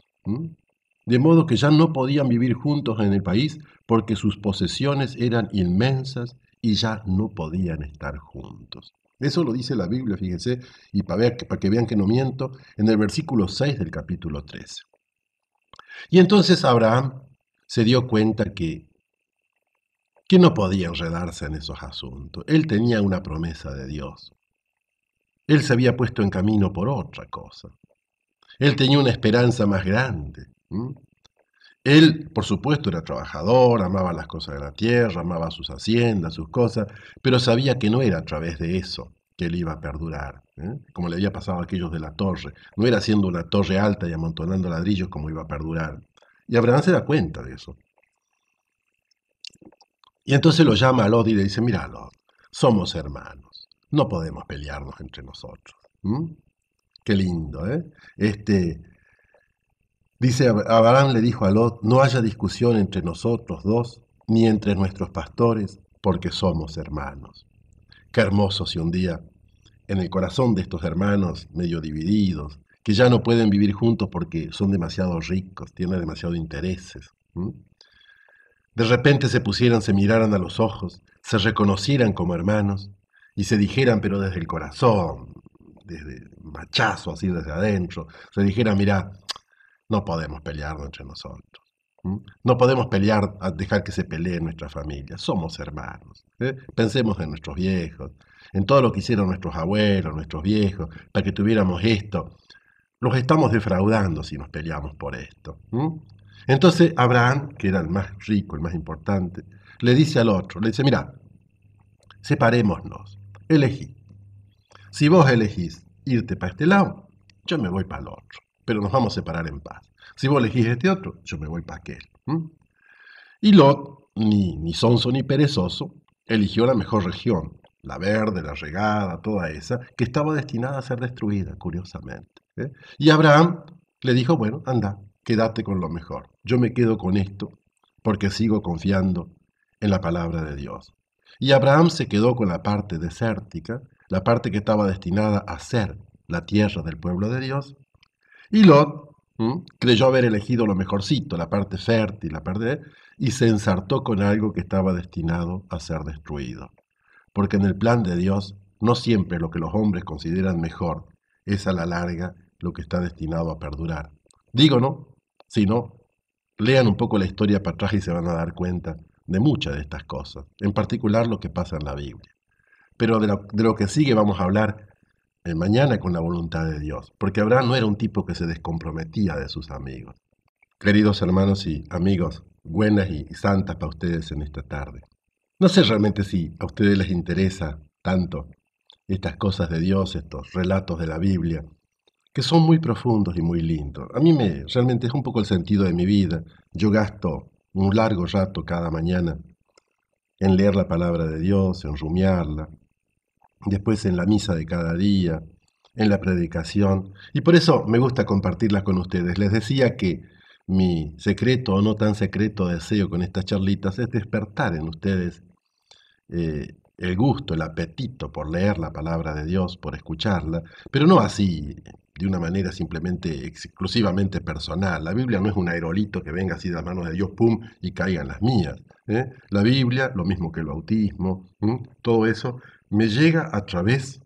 De modo que ya no podían vivir juntos en el país porque sus posesiones eran inmensas y ya no podían estar juntos. Eso lo dice la Biblia, fíjense, y para que vean que no miento, en el versículo 6 del capítulo 13. Y entonces Abraham se dio cuenta que no podía enredarse en esos asuntos. Él tenía una promesa de Dios. Él se había puesto en camino por otra cosa. Él tenía una esperanza más grande. Él, por supuesto, era trabajador, amaba las cosas de la tierra, amaba sus haciendas, sus cosas, pero sabía que no era a través de eso que él iba a perdurar, como le había pasado a aquellos de la torre. No era haciendo una torre alta y amontonando ladrillos como iba a perdurar. Y Abraham se da cuenta de eso. Y entonces lo llama a Lot y le dice, mira Lot, somos hermanos, no podemos pelearnos entre nosotros. Qué lindo, ¿eh? Dice, Abraham le dijo a Lot, no haya discusión entre nosotros dos, ni entre nuestros pastores, porque somos hermanos. Qué hermoso si un día, en el corazón de estos hermanos medio divididos, que ya no pueden vivir juntos porque son demasiado ricos, tienen demasiados intereses, de repente se pusieran, se miraran a los ojos, se reconocieran como hermanos y se dijeran, pero desde el corazón, desde machazo, así desde adentro, se dijeran, mira, no podemos pelearnos entre nosotros. No podemos pelear, a dejar que se pelee nuestra familia. Somos hermanos. Pensemos en nuestros viejos, en todo lo que hicieron nuestros abuelos, nuestros viejos, para que tuviéramos esto. Los estamos defraudando si nos peleamos por esto. Entonces Abraham, que era el más rico, el más importante, le dice al otro, le dice, mira, separémonos, elegí. Si vos elegís irte para este lado, yo me voy para el otro, pero nos vamos a separar en paz. Si vos elegís este otro, yo me voy para aquel. Y Lot, ni sonso ni perezoso, eligió la mejor región, la verde, la regada, toda esa, que estaba destinada a ser destruida, curiosamente. Y Abraham le dijo, bueno, anda, quédate con lo mejor. Yo me quedo con esto porque sigo confiando en la palabra de Dios. Y Abraham se quedó con la parte desértica, la parte que estaba destinada a ser la tierra del pueblo de Dios, y Lot creyó haber elegido lo mejorcito, la parte fértil, y se ensartó con algo que estaba destinado a ser destruido. Porque en el plan de Dios, no siempre lo que los hombres consideran mejor es a la larga lo que está destinado a perdurar. Digo, ¿no? Si no, lean un poco la historia para atrás y se van a dar cuenta de muchas de estas cosas, en particular lo que pasa en la Biblia. Pero de lo que sigue vamos a hablar mañana con la voluntad de Dios, porque Abraham no era un tipo que se descomprometía de sus amigos. Queridos hermanos y amigos, buenas y santas para ustedes en esta tarde. No sé realmente si a ustedes les interesa tanto estas cosas de Dios, estos relatos de la Biblia, que son muy profundos y muy lindos. A mí realmente es un poco el sentido de mi vida. Yo gasto un largo rato cada mañana en leer la palabra de Dios, en rumiarla, después en la misa de cada día, en la predicación, y por eso me gusta compartirlas con ustedes. Les decía que mi secreto o no tan secreto deseo con estas charlitas es despertar en ustedes el gusto, el apetito por leer la palabra de Dios, por escucharla, pero no así, de una manera simplemente exclusivamente personal. La Biblia no es un aerolito que venga así de las manos de Dios, pum, y caigan las mías. La Biblia, lo mismo que el bautismo, todo eso, me llega a través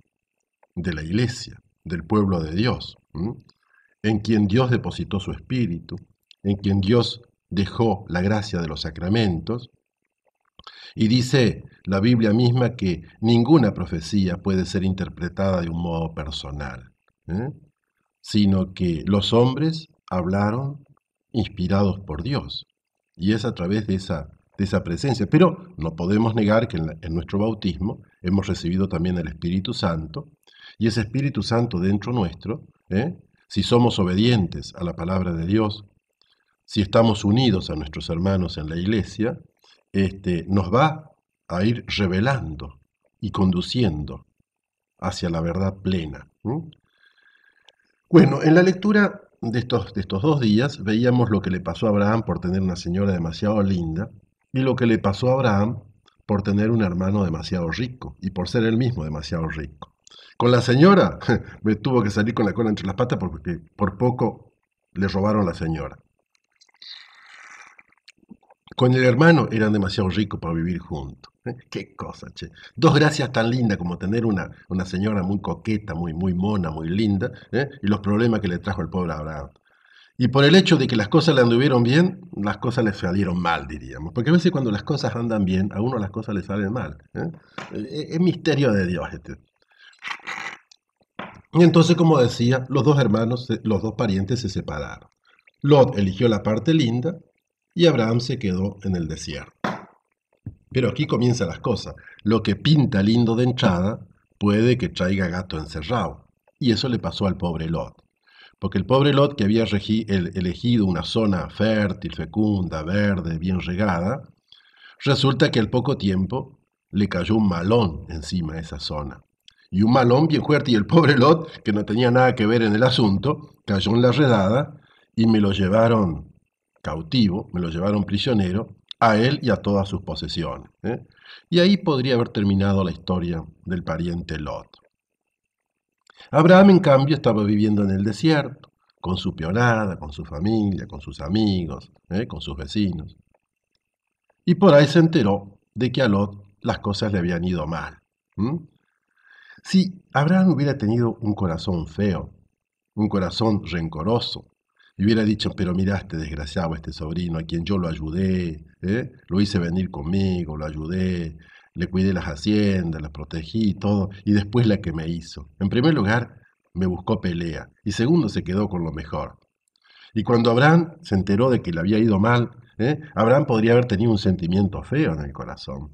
de la iglesia, del pueblo de Dios, en quien Dios depositó su espíritu, en quien Dios dejó la gracia de los sacramentos, y dice la Biblia misma que ninguna profecía puede ser interpretada de un modo personal, sino que los hombres hablaron inspirados por Dios, y es a través de esa presencia. Pero no podemos negar que en nuestro bautismo hemos recibido también el Espíritu Santo, y ese Espíritu Santo dentro nuestro, si somos obedientes a la palabra de Dios, si estamos unidos a nuestros hermanos en la iglesia, nos va a ir revelando y conduciendo hacia la verdad plena. Bueno, en la lectura de estos 2 días veíamos lo que le pasó a Abraham por tener una señora demasiado linda y lo que le pasó a Abraham por tener un hermano demasiado rico y por ser él mismo demasiado rico. Con la señora me tuvo que salir con la cola entre las patas porque por poco le robaron la señora. Con el hermano eran demasiado ricos para vivir juntos. Qué cosa, che. Dos gracias tan lindas como tener una señora muy coqueta, muy mona, muy linda, y los problemas que le trajo el pobre Abraham. Y por el hecho de que las cosas le anduvieron bien, las cosas le salieron mal, diríamos. Porque a veces cuando las cosas andan bien, a uno las cosas le salen mal. Es misterio de Dios este. Y entonces, como decía, los dos hermanos, los dos parientes se separaron. Lot eligió la parte linda y Abraham se quedó en el desierto. Pero aquí comienzan las cosas. Lo que pinta lindo de entrada puede que traiga gato encerrado. Y eso le pasó al pobre Lot. Porque el pobre Lot, que había elegido una zona fértil, fecunda, verde, bien regada, resulta que al poco tiempo le cayó un malón encima de esa zona. Y un malón bien fuerte, y el pobre Lot, que no tenía nada que ver en el asunto, cayó en la redada y me lo llevaron cautivo, me lo llevaron prisionero, a él y a todas sus posesiones. Y ahí podría haber terminado la historia del pariente Lot. Abraham, en cambio, estaba viviendo en el desierto, con su peonada, con su familia, con sus amigos, con sus vecinos. Y por ahí se enteró de que a Lot las cosas le habían ido mal. ¿Mm? Si Abraham hubiera tenido un corazón feo, un corazón rencoroso, y hubiera dicho, pero mira este desgraciado, este sobrino, a quien yo lo ayudé, lo hice venir conmigo, lo ayudé, le cuidé las haciendas, las protegí y todo, y después la que me hizo. En primer lugar, me buscó pelea, y segundo, se quedó con lo mejor. Y cuando Abraham se enteró de que le había ido mal, Abraham podría haber tenido un sentimiento feo en el corazón.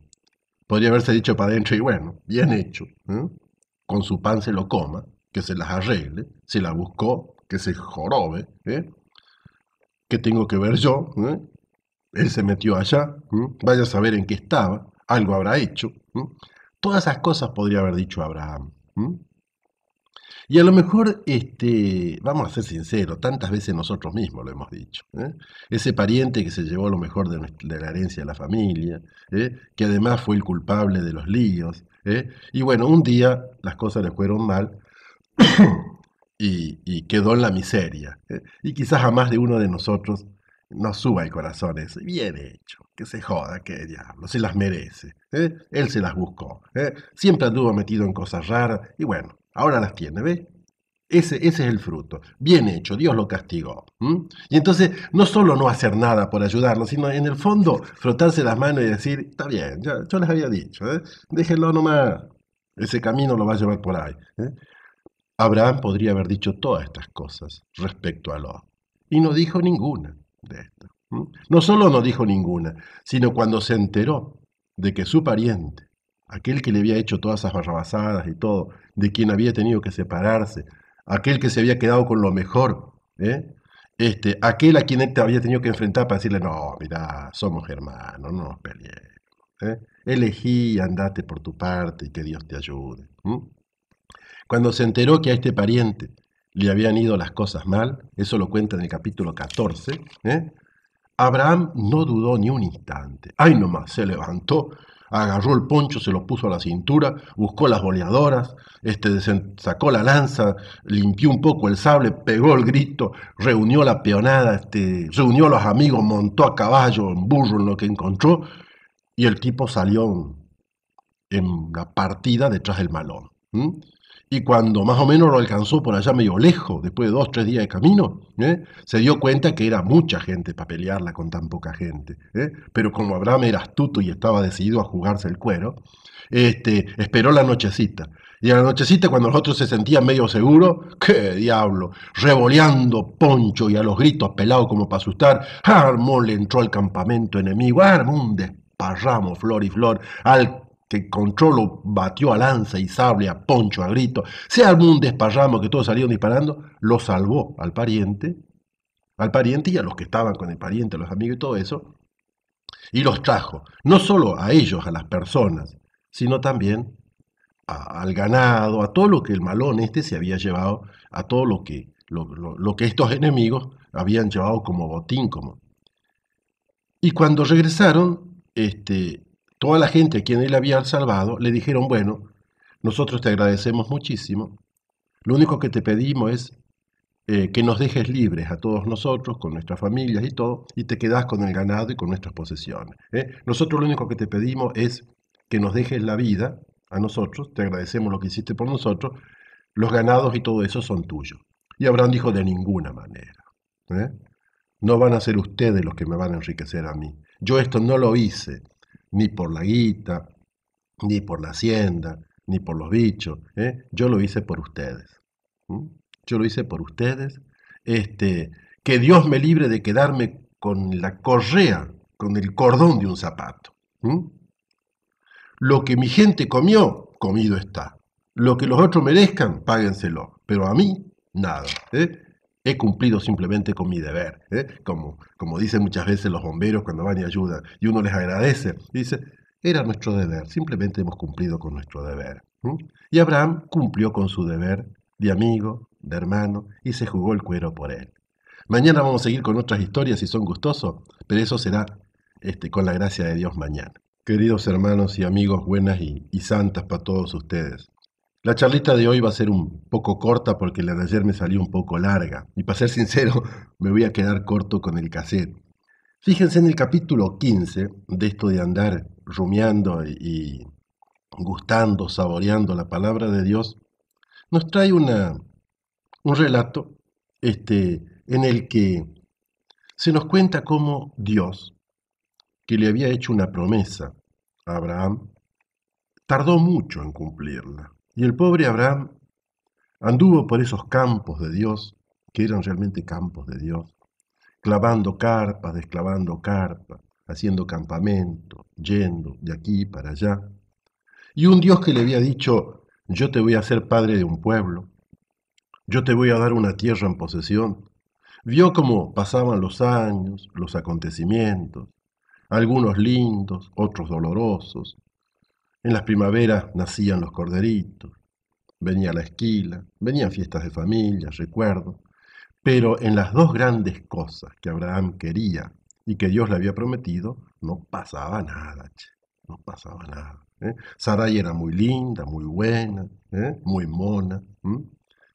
Podría haberse dicho para adentro, y bueno, bien hecho, con su pan se lo coma, que se las arregle, se la buscó, que se jorobe, ¿qué tengo que ver yo? Él se metió allá, vaya a saber en qué estaba, algo habrá hecho. Todas esas cosas podría haber dicho Abraham. Y a lo mejor, vamos a ser sinceros, tantas veces nosotros mismos lo hemos dicho. Ese pariente que se llevó lo mejor de la herencia de la familia, que además fue el culpable de los líos. Y bueno, un día las cosas le fueron mal y quedó en la miseria. Y quizás a más de uno de nosotros nos suba el corazón ese. Bien hecho, que se joda, que diablo, se las merece. Él se las buscó. Siempre anduvo metido en cosas raras y bueno, ahora las tiene, ¿ves? Ese es el fruto. Bien hecho, Dios lo castigó. Y entonces, no solo no hacer nada por ayudarlo, sino en el fondo frotarse las manos y decir, está bien, yo les había dicho, déjenlo nomás, ese camino lo va a llevar por ahí. Abraham podría haber dicho todas estas cosas respecto a Lot, y no dijo ninguna de estas. No solo no dijo ninguna, sino cuando se enteró de que su pariente, aquel que le había hecho todas esas barrabasadas y todo, de quien había tenido que separarse, aquel que se había quedado con lo mejor, aquel a quien él había tenido que enfrentar para decirle, no, mira, somos hermanos, no nos peleemos. Elegí, andate por tu parte y que Dios te ayude. Cuando se enteró que a este pariente le habían ido las cosas mal, eso lo cuenta en el capítulo 14, Abraham no dudó ni un instante. Ay nomás, se levantó, agarró el poncho, se lo puso a la cintura, buscó las boleadoras, sacó la lanza, limpió un poco el sable, pegó el grito, reunió la peonada, reunió a los amigos, montó a caballo, en burro, en lo que encontró, y el tipo salió en la partida detrás del malón. Y cuando más o menos lo alcanzó por allá medio lejos, después de 2 o 3 días de camino, se dio cuenta que era mucha gente para pelearla con tan poca gente. Pero como Abraham era astuto y estaba decidido a jugarse el cuero, esperó la nochecita. Y a la nochecita, cuando los otros se sentían medio seguros, ¡qué diablo! Revoleando poncho y a los gritos pelado como para asustar, armó, le entró al campamento enemigo, armó un desparramo, flor y flor, al que encontró lo batió a lanza y sable, a poncho, a grito, se armó un desparramo que todos salieron disparando, lo salvó al pariente y a los que estaban con el pariente, los amigos y todo eso, y los trajo, no solo a ellos, a las personas, sino también al ganado, a todo lo que el malón se había llevado, a todo lo que estos enemigos habían llevado como botín, Y cuando regresaron, toda la gente a quien él había salvado le dijeron, bueno, nosotros te agradecemos muchísimo, lo único que te pedimos es que nos dejes libres a todos nosotros, con nuestras familias y todo, y te quedás con el ganado y con nuestras posesiones. Nosotros lo único que te pedimos es que nos dejes la vida a nosotros, te agradecemos lo que hiciste por nosotros, los ganados y todo eso son tuyos. Y Abraham dijo, de ninguna manera. ¿eh? No van a ser ustedes los que me van a enriquecer a mí. Yo esto no lo hice ni por la guita, ni por la hacienda, ni por los bichos. Yo lo hice por ustedes. ¿Mm? Yo lo hice por ustedes. Que Dios me libre de quedarme con la correa, con el cordón de un zapato. ¿Mm? Lo que mi gente comió, comido está. Lo que los otros merezcan, páguenselo. Pero a mí, nada. He cumplido simplemente con mi deber. Como dicen muchas veces los bomberos cuando van y ayudan, y uno les agradece. Dice, era nuestro deber, simplemente hemos cumplido con nuestro deber. Y Abraham cumplió con su deber de amigo, de hermano, y se jugó el cuero por él. Mañana vamos a seguir con otras historias si son gustosos, pero eso será con la gracia de Dios mañana. Queridos hermanos y amigos, buenas y santas para todos ustedes. La charlita de hoy va a ser un poco corta porque la de ayer me salió un poco larga. Y para ser sincero, me voy a quedar corto con el cassette. Fíjense en el capítulo 15 de esto de andar rumiando y gustando, saboreando la palabra de Dios, nos trae un relato en el que se nos cuenta cómo Dios, que le había hecho una promesa a Abraham, tardó mucho en cumplirla. Y el pobre Abraham anduvo por esos campos de Dios, que eran realmente campos de Dios, clavando carpas, desclavando carpas, haciendo campamento, yendo de aquí para allá. Y un Dios que le había dicho, yo te voy a hacer padre de un pueblo, yo te voy a dar una tierra en posesión, vio cómo pasaban los años, los acontecimientos, algunos lindos, otros dolorosos. En las primaveras nacían los corderitos, venía la esquila, venían fiestas de familia, recuerdos, pero en las dos grandes cosas que Abraham quería y que Dios le había prometido, no pasaba nada, no pasaba nada. Sarai era muy linda, muy buena, muy mona,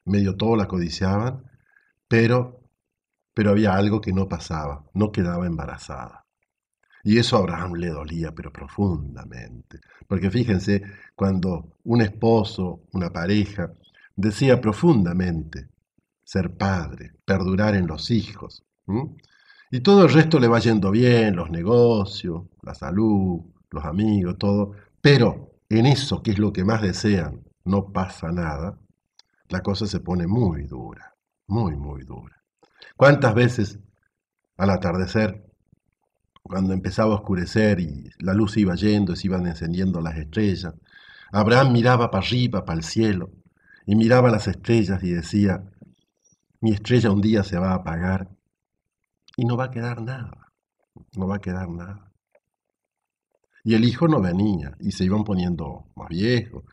medio todo la codiciaban, pero había algo que no pasaba, no quedaba embarazada. Y eso a Abraham le dolía, pero profundamente. Porque fíjense, cuando un esposo, una pareja, desea profundamente ser padre, perdurar en los hijos, y todo el resto le va yendo bien, los negocios, la salud, los amigos, todo, pero en eso, que es lo que más desean, no pasa nada, la cosa se pone muy dura, muy, muy dura. ¿Cuántas veces al atardecer, cuando empezaba a oscurecer y la luz iba yendo, se iban encendiendo las estrellas, Abraham miraba para arriba, para el cielo, y miraba las estrellas y decía, mi estrella un día se va a apagar y no va a quedar nada, no va a quedar nada. Y el hijo no venía, y se iban poniendo más viejos.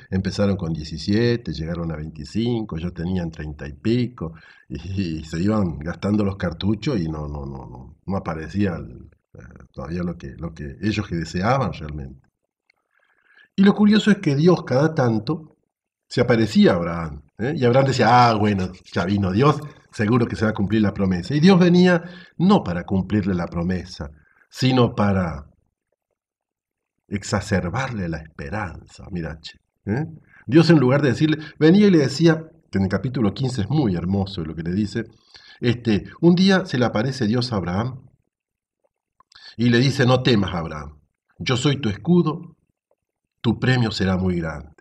Empezaron con 17, llegaron a 25, yo tenían 30 y pico, y se iban gastando los cartuchos y no aparecía todavía lo que ellos que deseaban realmente. Y lo curioso es que Dios cada tanto se aparecía a Abraham, y Abraham decía, bueno, ya vino Dios, seguro que se va a cumplir la promesa. Y Dios venía no para cumplirle la promesa, sino para exacerbarle la esperanza, mirache. Dios, en lugar de decirle, venía y le decía, que en el capítulo 15 es muy hermoso lo que le dice, un día se le aparece Dios a Abraham y le dice, no temas, Abraham, yo soy tu escudo, tu premio será muy grande.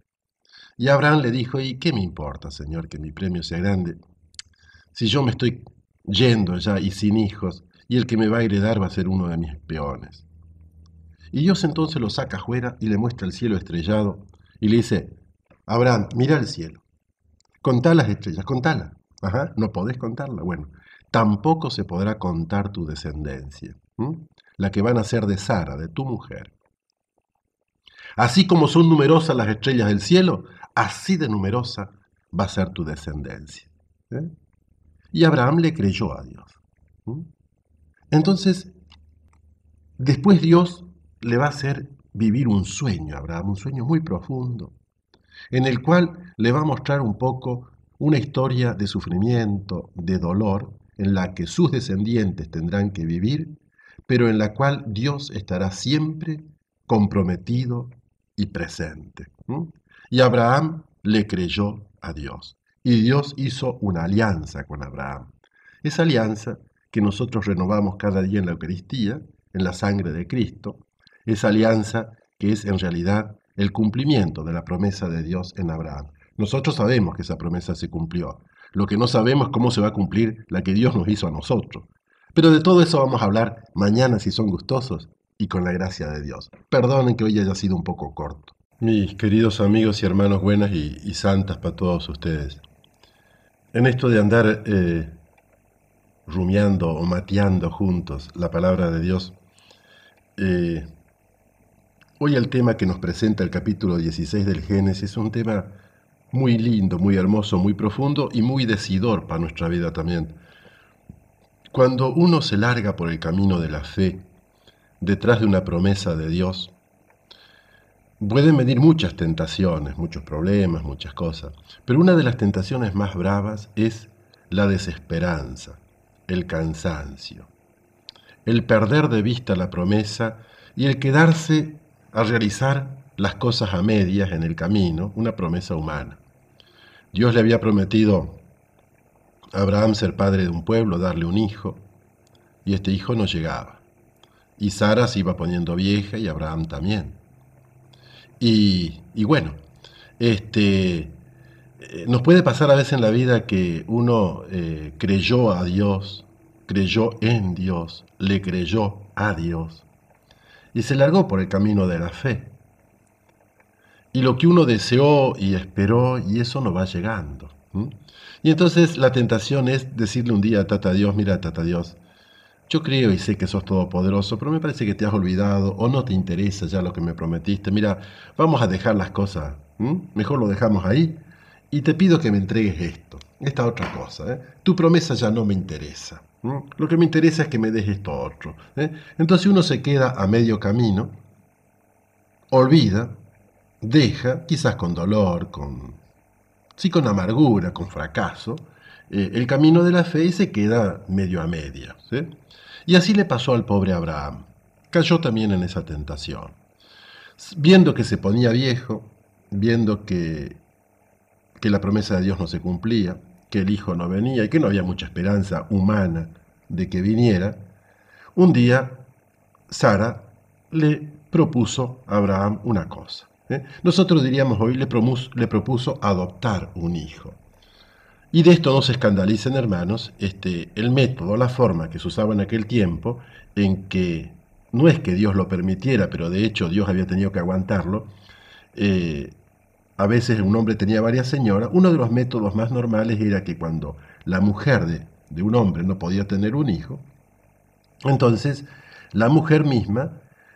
Y Abraham le dijo, ¿y qué me importa, Señor, que mi premio sea grande? Si yo me estoy yendo ya y sin hijos, y el que me va a heredar va a ser uno de mis peones. Y Dios entonces lo saca afuera y le muestra el cielo estrellado y le dice, Abraham, mira el cielo, contá las estrellas, contalas. Ajá, no podés contarla. Bueno, tampoco se podrá contar tu descendencia, la que van a ser de Sara, de tu mujer. Así como son numerosas las estrellas del cielo, así de numerosa va a ser tu descendencia. Y Abraham le creyó a Dios. Entonces, después Dios le va a hacer vivir un sueño a Abraham, un sueño muy profundo, en el cual le va a mostrar un poco una historia de sufrimiento, de dolor, en la que sus descendientes tendrán que vivir, pero en la cual Dios estará siempre comprometido y presente. Y Abraham le creyó a Dios. Y Dios hizo una alianza con Abraham. Esa alianza que nosotros renovamos cada día en la Eucaristía, en la sangre de Cristo, esa alianza que es en realidad el cumplimiento de la promesa de Dios en Abraham. Nosotros sabemos que esa promesa se cumplió. Lo que no sabemos es cómo se va a cumplir la que Dios nos hizo a nosotros. Pero de todo eso vamos a hablar mañana si son gustosos y con la gracia de Dios. Perdonen que hoy haya sido un poco corto. Mis queridos amigos y hermanos buenas y santas para todos ustedes. En esto de andar rumiando o mateando juntos la palabra de Dios, hoy el tema que nos presenta el capítulo 16 del Génesis es un tema muy lindo, muy hermoso, muy profundo y muy decidor para nuestra vida también. Cuando uno se larga por el camino de la fe, detrás de una promesa de Dios, pueden venir muchas tentaciones, muchos problemas, muchas cosas, pero una de las tentaciones más bravas es la desesperanza, el cansancio, el perder de vista la promesa y el quedarse a realizar las cosas a medias en el camino, una promesa humana. Dios le había prometido a Abraham ser padre de un pueblo, darle un hijo, y este hijo no llegaba. Y Sara se iba poniendo vieja y Abraham también. Y bueno, nos puede pasar a veces en la vida que uno creyó a Dios, creyó en Dios, le creyó a Dios y se largó por el camino de la fe. Y lo que uno deseó y esperó, y eso no va llegando. Y entonces la tentación es decirle un día a Tata Dios, mira Tata Dios, yo creo y sé que sos todopoderoso, pero me parece que te has olvidado o no te interesa ya lo que me prometiste. Mira, vamos a dejar las cosas, mejor lo dejamos ahí y te pido que me entregues esto, esta otra cosa. Tu promesa ya no me interesa. Lo que me interesa es que me des esto otro. Entonces uno se queda a medio camino, olvida, deja, quizás con dolor, con amargura, con fracaso, el camino de la fe y se queda medio a media. ¿Sí? Y así le pasó al pobre Abraham. Cayó también en esa tentación. Viendo que se ponía viejo, viendo que la promesa de Dios no se cumplía, que el hijo no venía y que no había mucha esperanza humana de que viniera, un día Sara le propuso a Abraham una cosa. Nosotros diríamos hoy le propuso adoptar un hijo. Y de esto no se escandalicen, hermanos, el método, la forma que se usaba en aquel tiempo, en que no es que Dios lo permitiera, pero de hecho Dios había tenido que aguantarlo, a veces un hombre tenía varias señoras, uno de los métodos más normales era que cuando la mujer de un hombre no podía tener un hijo, entonces la mujer misma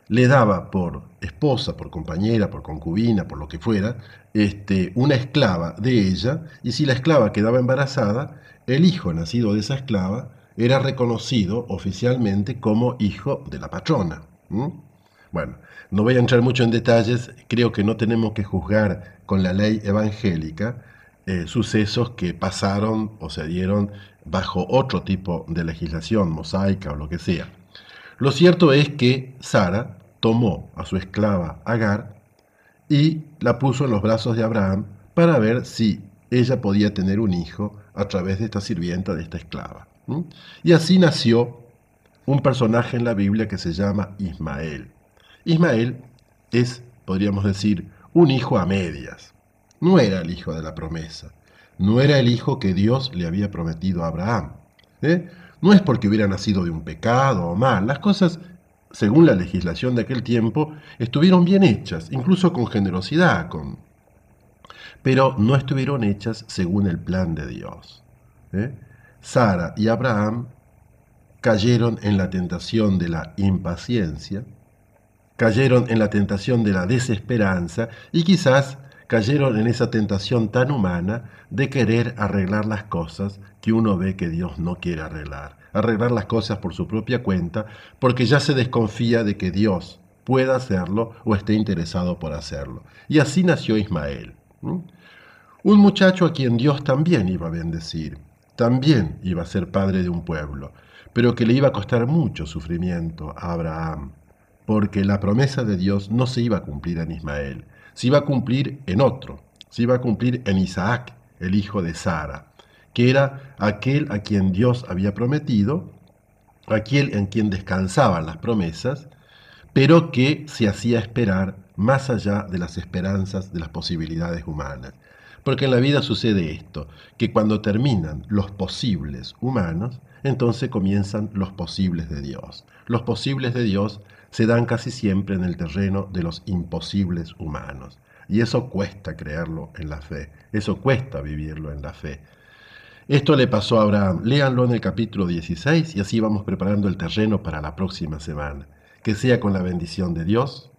le daba por esposa, por compañera, por concubina, por lo que fuera, una esclava de ella, y si la esclava quedaba embarazada, el hijo nacido de esa esclava era reconocido oficialmente como hijo de la patrona. Bueno, no voy a entrar mucho en detalles, creo que no tenemos que juzgar con la ley evangélica sucesos que pasaron o se dieron bajo otro tipo de legislación, mosaica o lo que sea. Lo cierto es que Sara tomó a su esclava Agar y la puso en los brazos de Abraham para ver si ella podía tener un hijo a través de esta sirvienta, de esta esclava. Y así nació un personaje en la Biblia que se llama Ismael. Ismael es, podríamos decir, un hijo a medias. No era el hijo de la promesa. No era el hijo que Dios le había prometido a Abraham. No es porque hubiera nacido de un pecado o mal. Las cosas, según la legislación de aquel tiempo, estuvieron bien hechas, incluso con generosidad, pero no estuvieron hechas según el plan de Dios. Sara y Abraham cayeron en la tentación de la impaciencia, cayeron en la tentación de la desesperanza y quizás cayeron en esa tentación tan humana de querer arreglar las cosas que uno ve que Dios no quiere arreglar las cosas por su propia cuenta, porque ya se desconfía de que Dios pueda hacerlo o esté interesado por hacerlo. Y así nació Ismael, un muchacho a quien Dios también iba a bendecir, también iba a ser padre de un pueblo, pero que le iba a costar mucho sufrimiento a Abraham, porque la promesa de Dios no se iba a cumplir en Ismael, se iba a cumplir en otro, se iba a cumplir en Isaac, el hijo de Sara, que era aquel a quien Dios había prometido, aquel en quien descansaban las promesas, pero que se hacía esperar más allá de las esperanzas, de las posibilidades humanas. Porque en la vida sucede esto, que cuando terminan los posibles humanos, entonces comienzan los posibles de Dios. Los posibles de Dios se dan casi siempre en el terreno de los imposibles humanos. Y eso cuesta creerlo en la fe, eso cuesta vivirlo en la fe. Esto le pasó a Abraham. Léanlo en el capítulo 16 y así vamos preparando el terreno para la próxima semana. Que sea con la bendición de Dios.